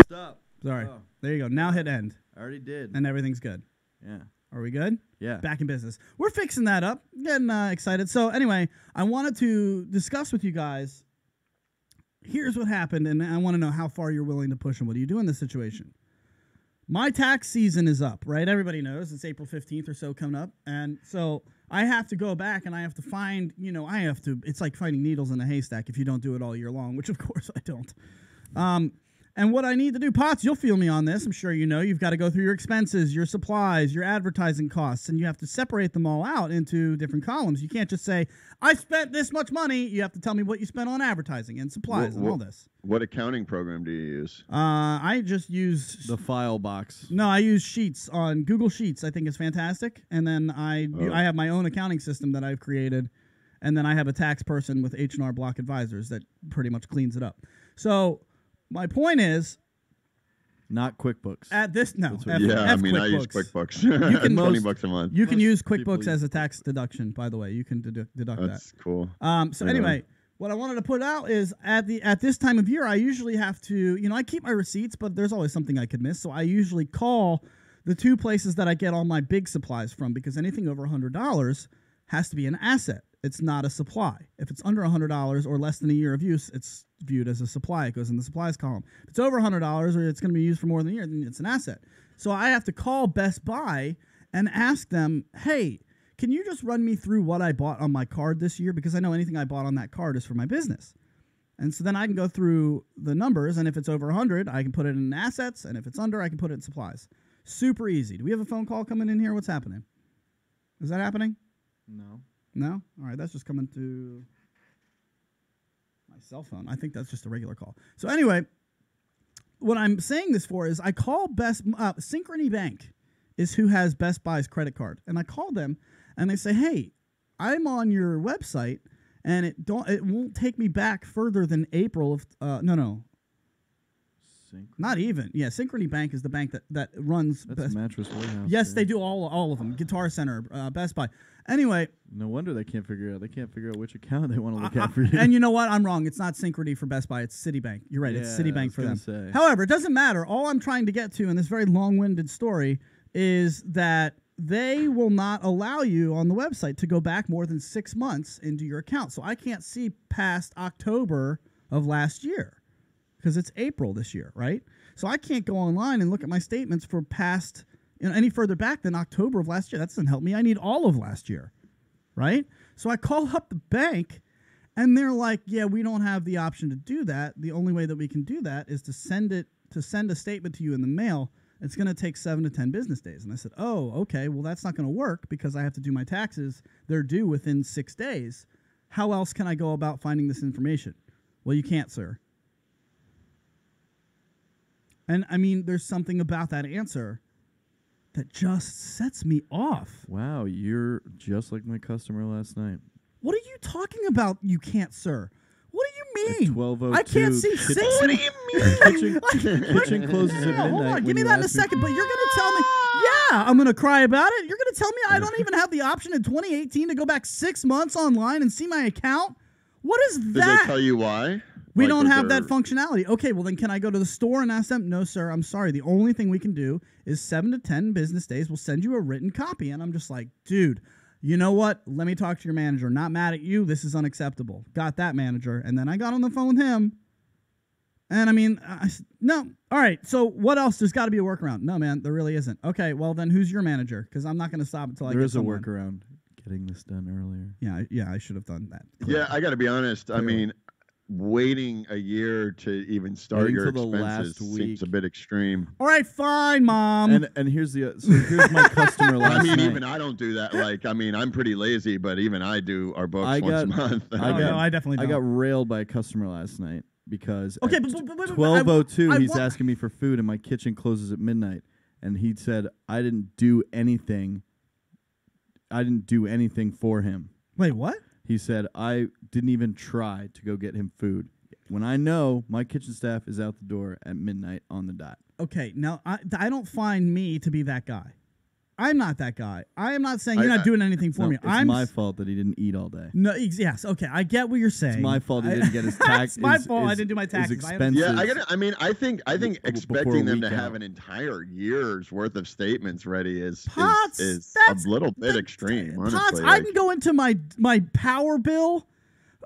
Stop. Sorry. There you go. Now hit end. I already did. And everything's good. Yeah. Are we good? Yeah. Back in business. We're fixing that up. Getting excited. So anyway, I wanted to discuss with you guys. Here's what happened, and I want to know how far you're willing to push and what do you do in this situation. My tax season is up, right? Everybody knows it's April 15th or so coming up. And so I have to go back and I have to find, it's like finding needles in a haystack if you don't do it all year long, which of course I don't. And what I need to do, Potts, you'll feel me on this. I'm sure you know you've got to go through your expenses, your supplies, your advertising costs, and you have to separate them all out into different columns. You can't just say, I spent this much money. You have to tell me what you spent on advertising and supplies and all this. What accounting program do you use? I just use... the file box. No, I use Sheets on Google Sheets. I think it's fantastic. And then I have my own accounting system that I've created. And then I have a tax person with H&R Block Advisors that pretty much cleans it up. So... my point is, not QuickBooks. At this, no. I use QuickBooks. You can $20 a month. You can use QuickBooks as a tax deduction. By the way, you can deduct that. That's cool. So anyway, what I wanted to put out is at this time of year, I usually have to, I keep my receipts, but there's always something I could miss. So I usually call the two places that I get all my big supplies from, because anything over $100 has to be an asset. It's not a supply. If it's under $100 or less than a year of use, it's viewed as a supply. It goes in the supplies column. If it's over $100 or it's going to be used for more than a year, then it's an asset. So I have to call Best Buy and ask them, hey, can you just run me through what I bought on my card this year? Because I know anything I bought on that card is for my business. And so then I can go through the numbers, and if it's over 100, I can put it in assets, and if it's under, I can put it in supplies. Super easy. Do we have a phone call coming in here? What's happening? Is that happening? No. No? All right, that's just coming to my cell phone. I think that's just a regular call. So anyway, what I'm saying this for is I call Synchrony Bank is who has Best Buy's credit card. And I call them, and they say, hey, I'm on your website, and it won't take me back further than April of no. Synchrony? Not even. Yeah, Synchrony Bank is the bank that runs That's Mattress Warehouse. Yes, they do all of them. Guitar Center, Best Buy. Anyway, no wonder they can't figure out. They can't figure out which account they want to look at for you. And you know what? I'm wrong. It's not Synchrony for Best Buy. It's Citibank. You're right. It's Citibank for them. Say. However, it doesn't matter. All I'm trying to get to in this very long-winded story is that they will not allow you on the website to go back more than 6 months into your account. So I can't see past October of last year because it's April this year, right? So I can't go online and look at my statements for past any further back than October of last year. That doesn't help me. I need all of last year, right? So I call up the bank, and they're like, yeah, we don't have the option to do that. The only way that we can do that is to send a statement to you in the mail. It's going to take 7 to 10 business days. And I said, oh, okay, well, that's not going to work because I have to do my taxes. They're due within 6 days. How else can I go about finding this information? Well, you can't, sir. And, I mean, there's something about that answer that just sets me off. Wow, you're just like my customer last night. What are you talking about, you can't, sir? What do you mean? At 12:02. I can't see 6. What do you mean? Kitchen closes at midnight. Hold on, give me that in a second, but you're going to tell me, yeah, I'm going to cry about it. You're going to tell me I don't even have the option in 2018 to go back 6 months online and see my account? What is that? Did they tell you why? We don't have that functionality. Okay, well then can I go to the store and ask them? No, sir, I'm sorry. The only thing we can do is 7 to 10 business days. We'll send you a written copy. And I'm just like, dude, you know what? Let me talk to your manager. Not mad at you. This is unacceptable. Got that manager. And then I got on the phone with him. And I mean, no. All right, so what else? There's got to be a workaround. No, man, there really isn't. Okay, well then who's your manager? Because I'm not going to stop until I get someone. There is a workaround. Getting this done earlier. Yeah, I should have done that. Yeah, I got to be honest. I mean, waiting a year to even start your expenses seems a bit extreme. All right, fine, Mom. And here's here's my customer last night. Even I don't do that. Like, I mean, I'm pretty lazy, but even I do our books once a month. I definitely don't. I got railed by a customer last night because at but 12:02 he's asking me for food and my kitchen closes at midnight, and he said I didn't do anything I didn't do anything for him. Wait, what? He said, I didn't even try to go get him food. When I know my kitchen staff is out the door at midnight on the dot. Okay, now I don't find me to be that guy. I'm not that guy. I am not saying you're not doing anything for me. It's my fault that he didn't eat all day. No, yes, okay, I get what you're saying. It's my fault he didn't get his tax. It's my fault I didn't do my taxes. Yeah, I think expecting them to have an entire year's worth of statements ready is a little bit extreme. Honestly, Potts, I can go into my power bill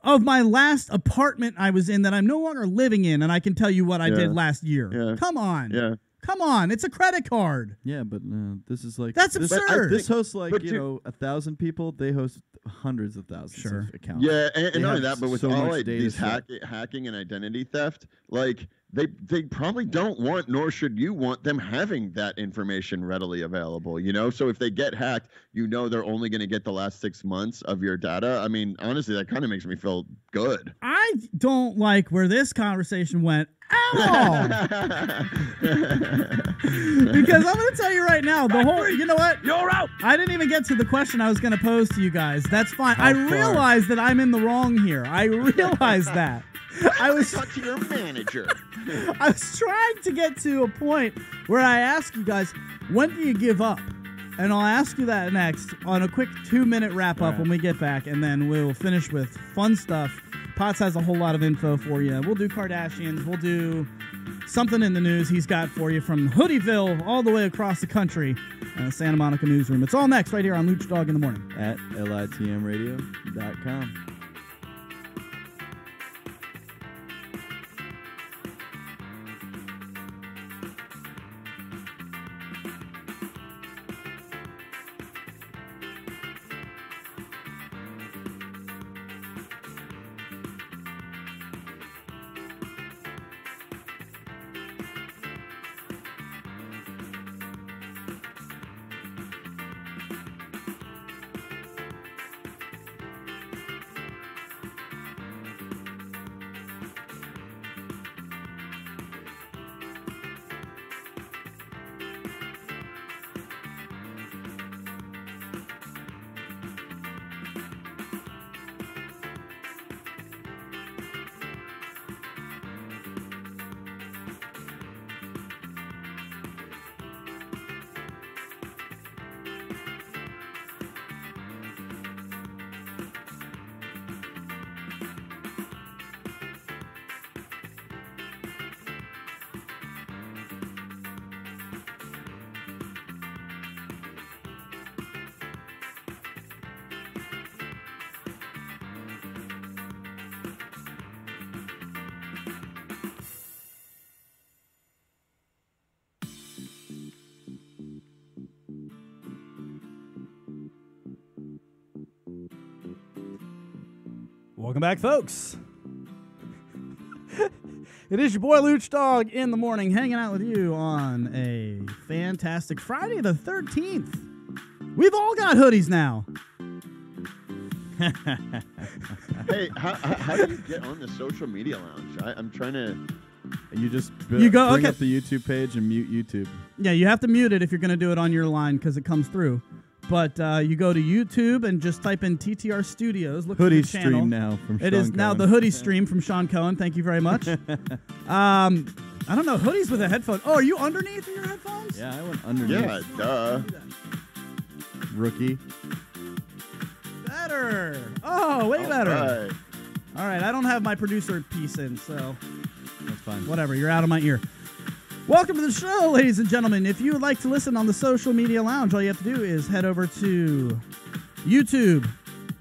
of my last apartment I was in that I'm no longer living in, and I can tell you what I did last year. Yeah. Come on. Yeah. Come on, it's a credit card. Yeah, but this is like that's absurd. This hosts like 1,000 people. They host hundreds of thousands of accounts. Yeah, and not only that, but with so all much like, data these set. hacking and identity theft, like they probably don't want, nor should you want them having that information readily available. You know, so if they get hacked, you know they're only going to get the last 6 months of your data. I mean, honestly, that kind of makes me feel good. I don't like where this conversation went at all. Because I'm going to tell you right now, the whole, you know what? You're out. I didn't even get to the question I was going to pose to you guys. That's fine. I realize that I'm in the wrong here. I realize that. I was talk to your manager. I was trying to get to a point where I ask you guys, when do you give up? And I'll ask you that next on a quick 2-minute wrap-up when we get back, and then we'll finish with fun stuff. Potts has a whole lot of info for you. We'll do Kardashians. We'll do something in the news he's got for you from Hoodieville all the way across the country. Santa Monica newsroom. It's all next right here on Lucdogg in the Morning. At litmradio.com. Welcome back, folks. It is your boy Lucdogg in the morning, hanging out with you on a fantastic Friday the 13th. We've all got hoodies now. Hey, how do you get on the social media lounge? I'm trying to... You just bring up the YouTube page and mute YouTube. Yeah, you have to mute it if you're going to do it on your line because it comes through. But you go to YouTube and just type in TTR Studios. Look Hoodie for the channel. stream now from Sean It is Cohen. now the hoodie stream from Sean Cohen. Thank you very much. I don't know. Hoodies with a headphone. Oh, are you underneath your headphones? Yeah, I went underneath. Yeah, duh. Rookie. Better. Oh, way better. Right. All right, I don't have my producer piece in, so that's fine. Whatever, you're out of my ear. Welcome to the show, ladies and gentlemen. If you would like to listen on the social media lounge, all you have to do is head over to YouTube.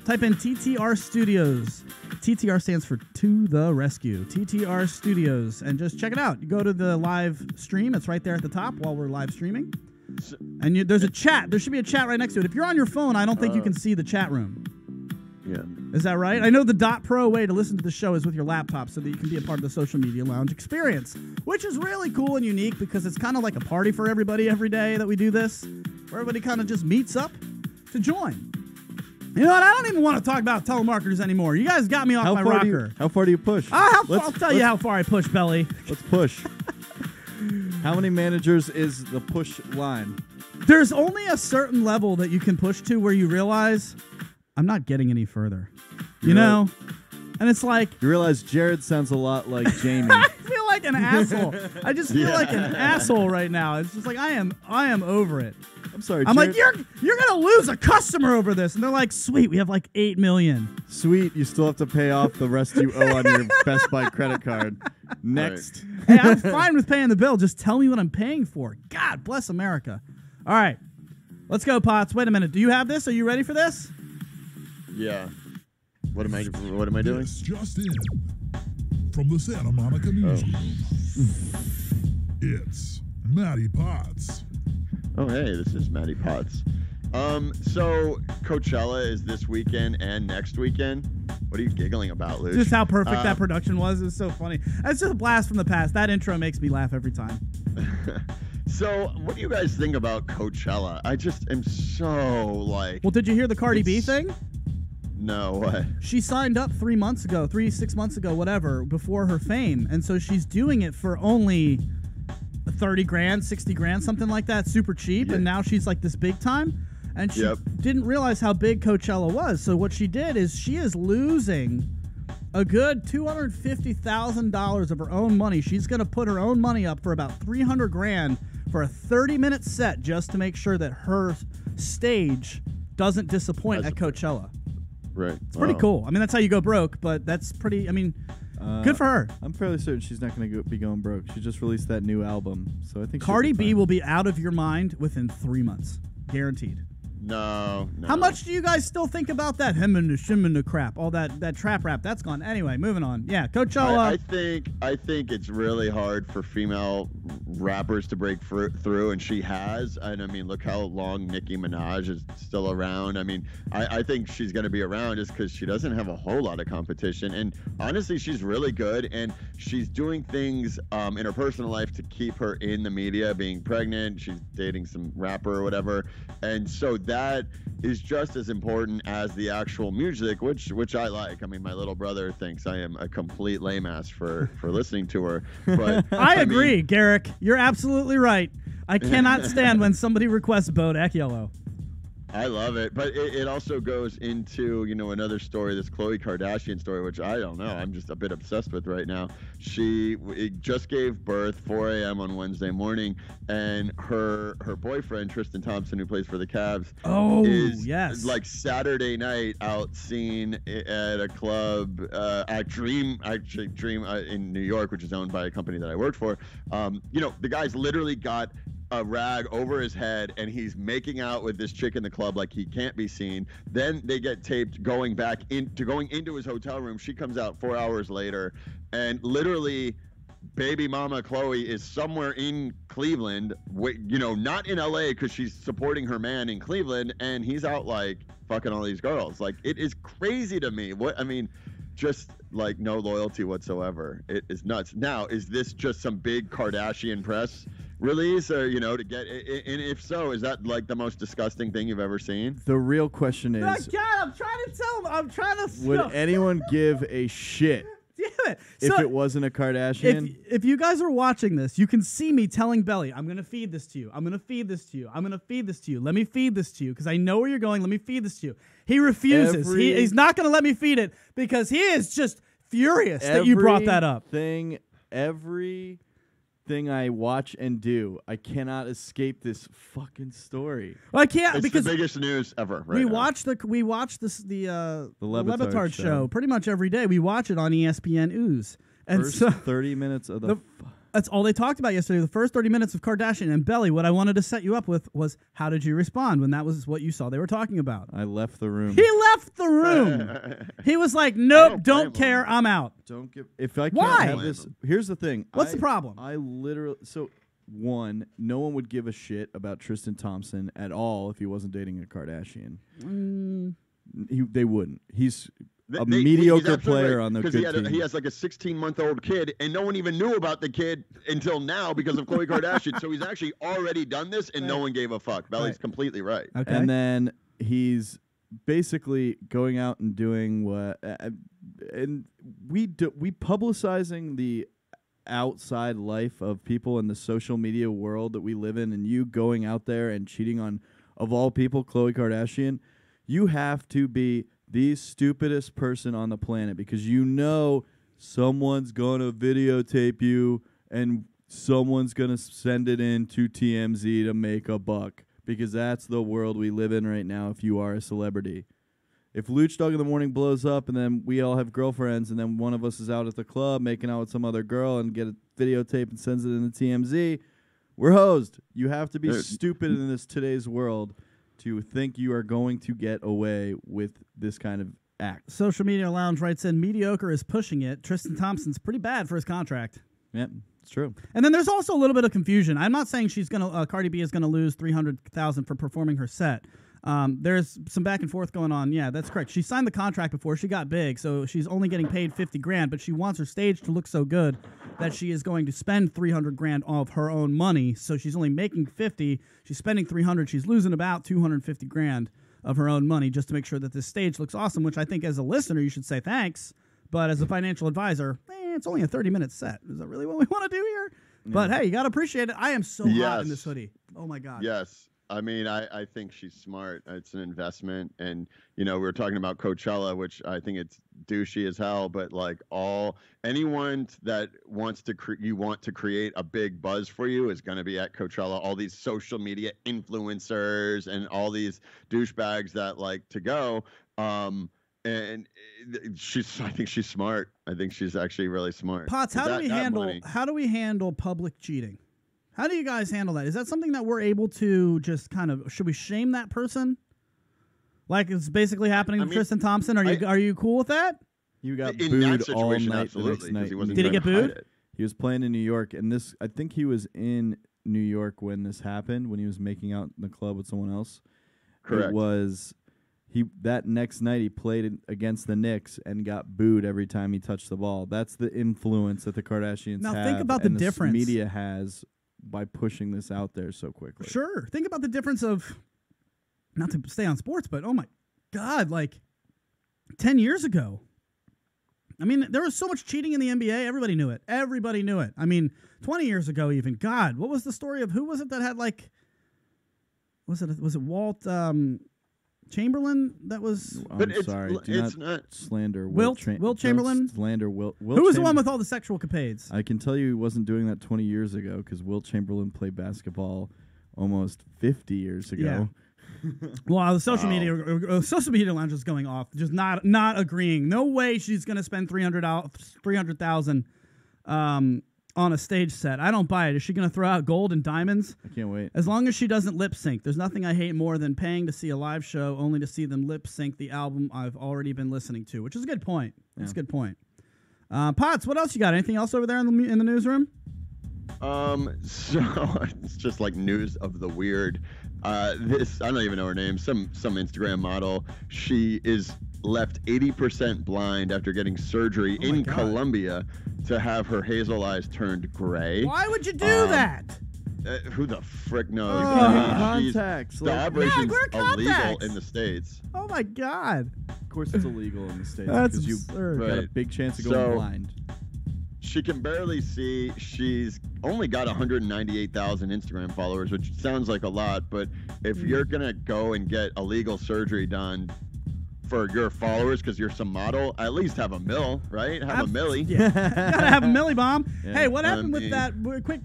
Type in TTR Studios. TTR stands for To The Rescue. TTR Studios. And just check it out. You go to the live stream. It's right there at the top while we're live streaming. And there's a chat. There should be a chat right next to it. If you're on your phone, I don't think you can see the chat room. Yeah. Is that right? I know the .pro way to listen to the show is with your laptop so that you can be a part of the social media lounge experience, which is really cool and unique because it's kind of like a party for everybody every day that we do this, where everybody kind of just meets up to join. You know what? I don't even want to talk about telemarketers anymore. You guys got me off my rocker. How far do you push? I'll tell you how far I push, Belly. Let's push. How many managers is the push line? There's only a certain level that you can push to where you realize I'm not getting any further. You know? And it's like... You realize Jared sounds a lot like Jamie. I feel like an asshole. I just feel like an asshole right now. It's just like I am over it. I'm sorry, I'm Jared. like, you're going to lose a customer over this. And they're like, sweet, we have like 8 million. Sweet, you still have to pay off the rest you owe on your Best Buy credit card. Next. Hey, I'm fine with paying the bill. Just tell me what I'm paying for. God bless America. All right. Let's go, Potts. Wait a minute. Do you have this? Are you ready for this? Yeah. What am I doing? Yes, just in. From the Santa Monica Newsroom. It's Matty Potts. Oh, hey, this is Matty Potts. So Coachella is this weekend and next weekend. What are you giggling about, Luke? Just how perfect that production was. It's so funny. It's just a blast from the past. That intro makes me laugh every time. So, what do you guys think about Coachella? I just am so like... Well, did you hear the Cardi B thing? No, what? She signed up 6 months ago, whatever, before her fame. And so she's doing it for only 30 grand, 60 grand, something like that, super cheap. Yeah. And now she's like this big time. And she didn't realize how big Coachella was. So what she did is she is losing a good $250,000 of her own money. She's going to put her own money up for about 300 grand for a 30-minute set just to make sure that her stage doesn't disappoint at Coachella. Right. It's pretty cool. I mean, that's how you go broke, but that's pretty, I mean, good for her. I'm fairly certain she's not going to be going broke. She just released that new album, so I think Cardi B will be out of your mind within 3 months. Guaranteed. No. How much do you guys still think about that him and the shim and the crap? All that trap rap, that's gone. Anyway, moving on. Yeah, Coachella. I think it's really hard for female rappers to break through, and she has. And I mean, look how long Nicki Minaj is still around. I mean, I think she's going to be around just because she doesn't have a whole lot of competition. And honestly, she's really good, and she's doing things in her personal life to keep her in the media, being pregnant. She's dating some rapper or whatever. And so that is just as important as the actual music, which I like. I mean, my little brother thinks I am a complete lame ass for listening to her. But I agree, Garrick. You're absolutely right. I cannot stand when somebody requests Bodak Yellow. I love it, but it also goes into, another story, this Khloe Kardashian story, which I don't know. I'm just a bit obsessed with right now. She just gave birth 4 a.m. on Wednesday morning, and her boyfriend, Tristan Thompson, who plays for the Cavs, is like Saturday night out seen at a club at Dream in New York, which is owned by a company that I worked for. The guy's literally got a rag over his head, and he's making out with this chick in the club like he can't be seen. Then they get taped going into his hotel room. She comes out 4 hours later, and literally baby mama Khloe is somewhere in Cleveland, not in LA because she's supporting her man in Cleveland, and he's out like fucking all these girls. Like, it is crazy to me. Just like no loyalty whatsoever. It is nuts. Now, is this just some big Kardashian press release, or to get? And if so, is that like the most disgusting thing you've ever seen? The real question is, God, I'm trying to tell him. I'm trying to. Would anyone give a shit? Damn it. If it wasn't a Kardashian? If you guys are watching this, you can see me telling Belly, I'm going to feed this to you. I'm going to feed this to you. I'm going to feed this to you. Let me feed this to you because I know where you're going. Let me feed this to you. He refuses. He's not going to let me feed it because he is just furious that you brought that up. Everything I watch and do, I cannot escape this fucking story. Well, I can't it's because the biggest news ever. We watch the Le Batard show pretty much every day. We watch it on ESPN Ooze. And First so 30 minutes of the that's all they talked about yesterday. The first 30 minutes of Kardashian and Belly. What I wanted to set you up with was how did you respond when that was what you saw they were talking about? I left the room. He left the room. He was like, "Nope, don't care. I'm out." Don't give. If I can't Why? have this, here's the thing. What's the problem? I literally one, no one would give a shit about Tristan Thompson at all if he wasn't dating a Kardashian. They wouldn't. He's a mediocre player on the good team. He has like a 16-month-old kid, and no one even knew about the kid until now because of Khloe Kardashian. So he's actually already done this, and no one gave a fuck. Belly's completely right. Okay. And then he's basically going out and doing what, and we publicizing the outside life of people in the social media world that we live in, and you going out there and cheating on, of all people, Khloe Kardashian, you have to be the stupidest person on the planet, because you know someone's going to videotape you and someone's going to send it in to TMZ to make a buck, because that's the world we live in right now if you are a celebrity. If Lucdogg in the Morning blows up and then we all have girlfriends and then one of us is out at the club making out with some other girl and get a videotape and sends it in to TMZ, we're hosed. You have to be stupid in this today's world to think you are going to get away with this kind of act. Social Media Lounge writes in, mediocre is pushing it. Tristan Thompson's pretty bad for his contract. Yep, it's true. And then there's also a little bit of confusion. I'm not saying she's gonna Cardi B is gonna lose $300,000 for performing her set. There's some back and forth going on. Yeah, that's correct. She signed the contract before she got big, so she's only getting paid $50,000. But she wants her stage to look so good that she is going to spend $300,000 of her own money. So she's only making $50,000. She's spending $300,000. She's losing about $250,000 of her own money just to make sure that this stage looks awesome. Which I think, as a listener, you should say thanks. But as a financial advisor, it's only a 30-minute set. Is that really what we want to do here? Yeah. But hey, you got to appreciate it. I am so hot in this hoodie. Oh, my God. Yes. I mean, I think she's smart. It's an investment. And, you know, we were talking about Coachella, which I think it's douchey as hell. But, like, anyone that wants to create a big buzz for you is going to be at Coachella. All these social media influencers and all these douchebags that like to go. And I think she's smart. I think she's actually really smart. Potts, how do we handle public cheating? How do you guys handle that? Is that something that we're able to just kind of, should we shame that person? Like it's basically happening to Tristan Thompson? Are you cool with that? You got in booed that situation, all night absolutely, the next night. Did he get booed? He was playing in New York, and I think he was in New York when this happened, when he was making out in the club with someone else. Correct. It was that next night he played against the Knicks and got booed every time he touched the ball. That's the influence that the Kardashians have. Now think about the difference media has by pushing this out there so quickly. Sure. Think about the difference of, not to stay on sports, but oh my God, like 10 years ago. I mean, there was so much cheating in the NBA. Everybody knew it. Everybody knew it. I mean, 20 years ago even. God, what was the story of, who was it that had like, was it Walt Chamberlain that was... I'm sorry. Do not slander Wilt Chamberlain? Slander Wilt. Who was the one with all the sexual capades? I can tell you he wasn't doing that 20 years ago because Wilt Chamberlain played basketball almost 50 years ago. Yeah. Well, the social media lounge is going off, just not agreeing. No way she's going to spend $300,000 on a stage set. I don't buy it. Is she going to throw out gold and diamonds? I can't wait. As long as she doesn't lip sync. There's nothing I hate more than paying to see a live show only to see them lip sync the album I've already been listening to, which is a good point. That's a good point. Potts, what else you got? Anything else over there in the newsroom? So it's just like news of the weird. I don't even know her name. Some Instagram model. She is left 80% blind after getting surgery in Colombia to have her hazel eyes turned gray. Why would you do that? Who the frick knows? Contacts. The operation's illegal in the States. Oh my God! Of course, it's illegal in the States because you've got a big chance of going blind. She can barely see. She's only got 198,000 Instagram followers, which sounds like a lot, but if you're gonna go and get illegal surgery done for your followers because you're some model, at least have a mill, right? Have a millie. Yeah. Gotta have a millie bomb. Yeah. Hey, what happened with that?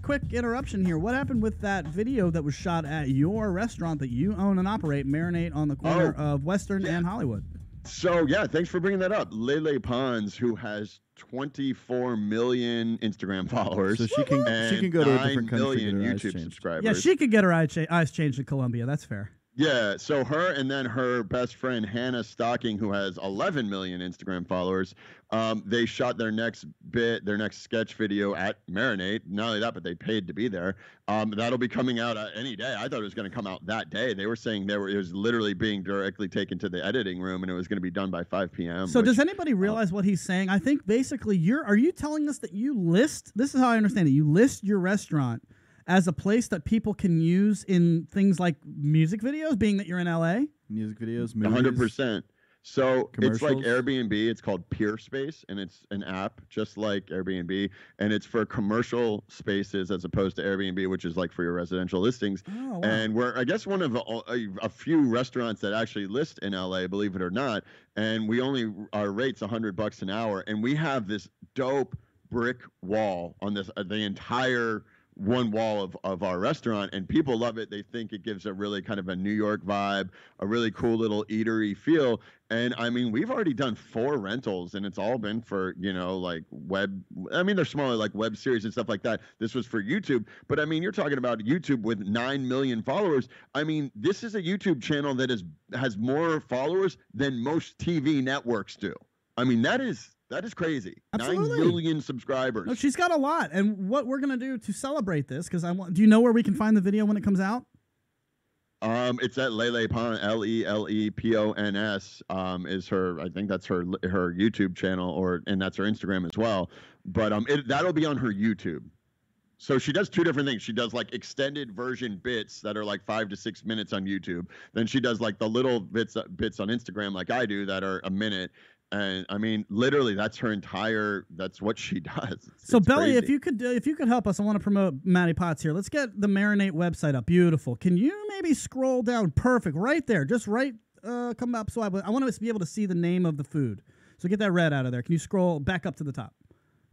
Quick interruption here. What happened with that video that was shot at your restaurant that you own and operate, Marinate, on the corner of Western and Hollywood? So, yeah, thanks for bringing that up. Lele Pons, who has 24 million Instagram followers. So she can go to a different country and YouTube subscribers. Yeah, she could get her eyes changed in Colombia. That's fair. Yeah, so her and then her best friend Hannah Stocking, who has 11 million Instagram followers, they shot their next sketch video at Marinate. Not only that, but they paid to be there. That'll be coming out any day. I thought it was going to come out that day. They were saying it was literally being directly taken to the editing room, and it was going to be done by 5 p.m. So does anybody realize what he's saying? I think basically are you telling us that you list, this is how I understand it, you list your restaurant as a place that people can use in things like music videos, being that you're in LA? Music videos, movies. 100%. So it's like Commercials? Airbnb. It's called Peerspace, and it's an app just like Airbnb, and it's for commercial spaces as opposed to Airbnb, which is like for your residential listings. Oh, wow. And we're, I guess, one of a few restaurants that actually list in LA, believe it or not. And our rate's $100 an hour, and we have this dope brick wall on this the entire one wall of our restaurant, and people love it. They think it gives a really kind of a New York vibe, a really cool little eatery feel. And I mean, we've already done 4 rentals, and it's all been for, like web. I mean, they're smaller, like web series and stuff like that. This was for YouTube, but I mean, you're talking about YouTube with 9 million followers. I mean, this is a YouTube channel that has more followers than most TV networks do. I mean, that is crazy. Absolutely. 9 million subscribers. No, she's got a lot. And what we're going to do to celebrate this, because do you know where we can find the video when it comes out? It's at Lele Pons, LELEPONS, is her, I think that's her YouTube channel, and that's her Instagram as well. But that'll be on her YouTube. So she does 2 different things. She does like extended version bits that are like 5 to 6 minutes on YouTube. Then she does like the little bits on Instagram like I do that are a minute. And I mean, literally, that's what she does. So Belly, if you could help us, I want to promote Maddie Potts here. Let's get the Marinate website up. Beautiful. Can you maybe scroll down? Perfect. Right there. Just come up. So I want to be able to see the name of the food. So get that red out of there. Can you scroll back up to the top?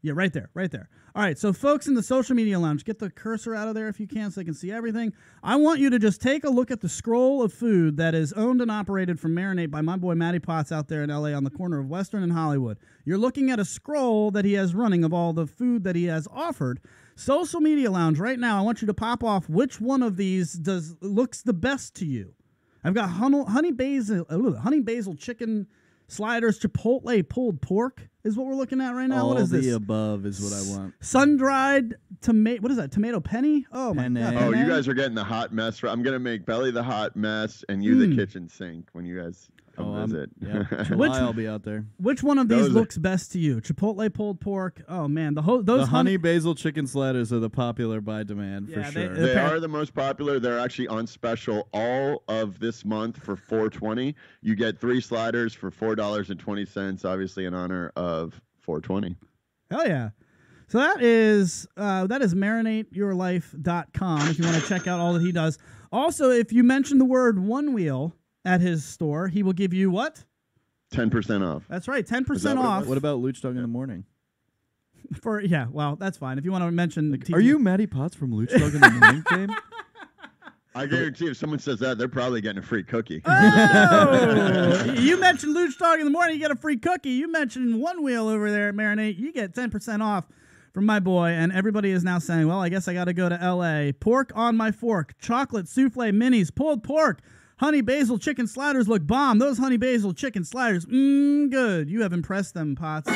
Yeah, right there, right there. All right, so folks in the social media lounge, get the cursor out of there if you can so they can see everything. I want you to just take a look at the scroll of food that is owned and operated from Marinate by my boy Matty Potts out there in L.A. on the corner of Western and Hollywood. You're looking at a scroll that he has running of all the food that he has offered. Social media lounge, right now, I want you to pop off which one of these looks the best to you. I've got honey basil chicken sliders, chipotle pulled pork is what we're looking at right now. All what is this? the above is what I want. Sun-dried tomato. What is that? Tomato penny? Oh, my God. Oh, you guys are getting the hot mess. I'm going to make Belly the hot mess and you the kitchen sink when you guys come visit. Yeah. July, I'll be out there. Which one of these looks best to you? Chipotle pulled pork? Oh, man. The honey basil chicken sliders are the popular by demand for sure. They are the most popular. They're actually on special all of this month for $4.20. You get 3 sliders for $4.20, obviously in honor of 420. Hell yeah. So that is marinateyourlife.com if you want to check out all that he does. Also, if you mention the word One Wheel at his store, he will give you what? 10% off. That's right, 10% off. What about Lucdogg in the morning? Well, that's fine. If you want to mention... Are you Matty Potts from Lucdogg in the morning, fame? I guarantee if someone says that, they're probably getting a free cookie. Oh! You mentioned Lucdogg in the morning, you get a free cookie. You mentioned One Wheel over there at Marinate, you get 10% off from my boy. And everybody is now saying, well, I guess I got to go to L.A. Pork on my fork, chocolate souffle minis, pulled pork, honey basil chicken sliders look bomb. Those honey basil chicken sliders, good. You have impressed them, Potts.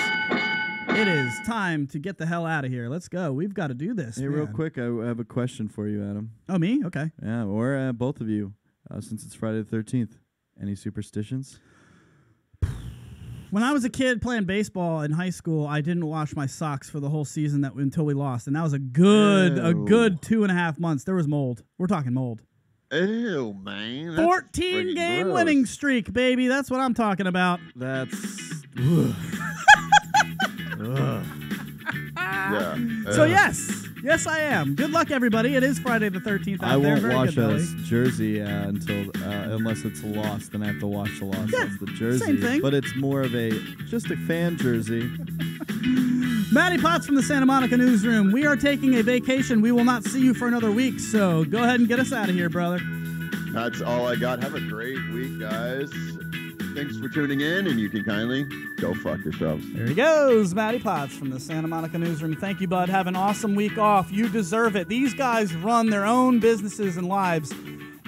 It is time to get the hell out of here. Let's go. We've got to do this. Hey, real quick, I have a question for you, Adam. Oh, me? Okay. Yeah, or both of you, since it's Friday the 13th. Any superstitions? When I was a kid playing baseball in high school, I didn't wash my socks for the whole season until we lost, and that was a good 2.5 months. There was mold. We're talking mold. Ew, man. 14-game winning streak, baby. That's what I'm talking about. That's... Yeah. So yes, I am. Good luck, everybody. It is Friday the 13th. I won't wash a jersey until unless it's lost. Then I have to wash the loss. Yeah, that's the jersey. same thing. But it's more of just a fan jersey. Matty Potts from the Santa Monica newsroom. We are taking a vacation. We will not see you for another week. So go ahead and get us out of here, brother. That's all I got. Have a great week, guys. Thanks for tuning in, and you can kindly go fuck yourselves. There he goes, Matty Potts from the Santa Monica newsroom. Thank you, bud. Have an awesome week off. You deserve it. These guys run their own businesses and lives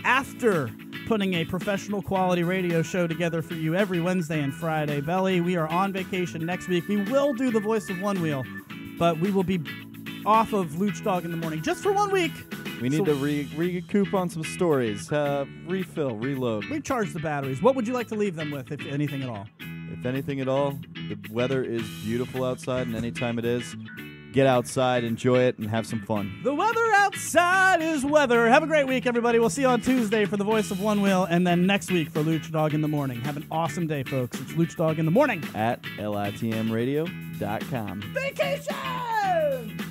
after putting a professional quality radio show together for you every Wednesday and Friday. Belly, we are on vacation next week. We will do the voice of One Wheel, but we will be off of Lucdogg in the morning just for 1 week. We need to recoup on some stories, refill, reload. Recharge the batteries. What would you like to leave them with, if anything at all? If anything at all, the weather is beautiful outside, and anytime it is, get outside, enjoy it, and have some fun. The weather outside is weather. Have a great week, everybody. We'll see you on Tuesday for The Voice of One Wheel, and then next week for Lucdogg in the Morning. Have an awesome day, folks. It's Lucdogg in the Morning at litmradio.com. Vacation!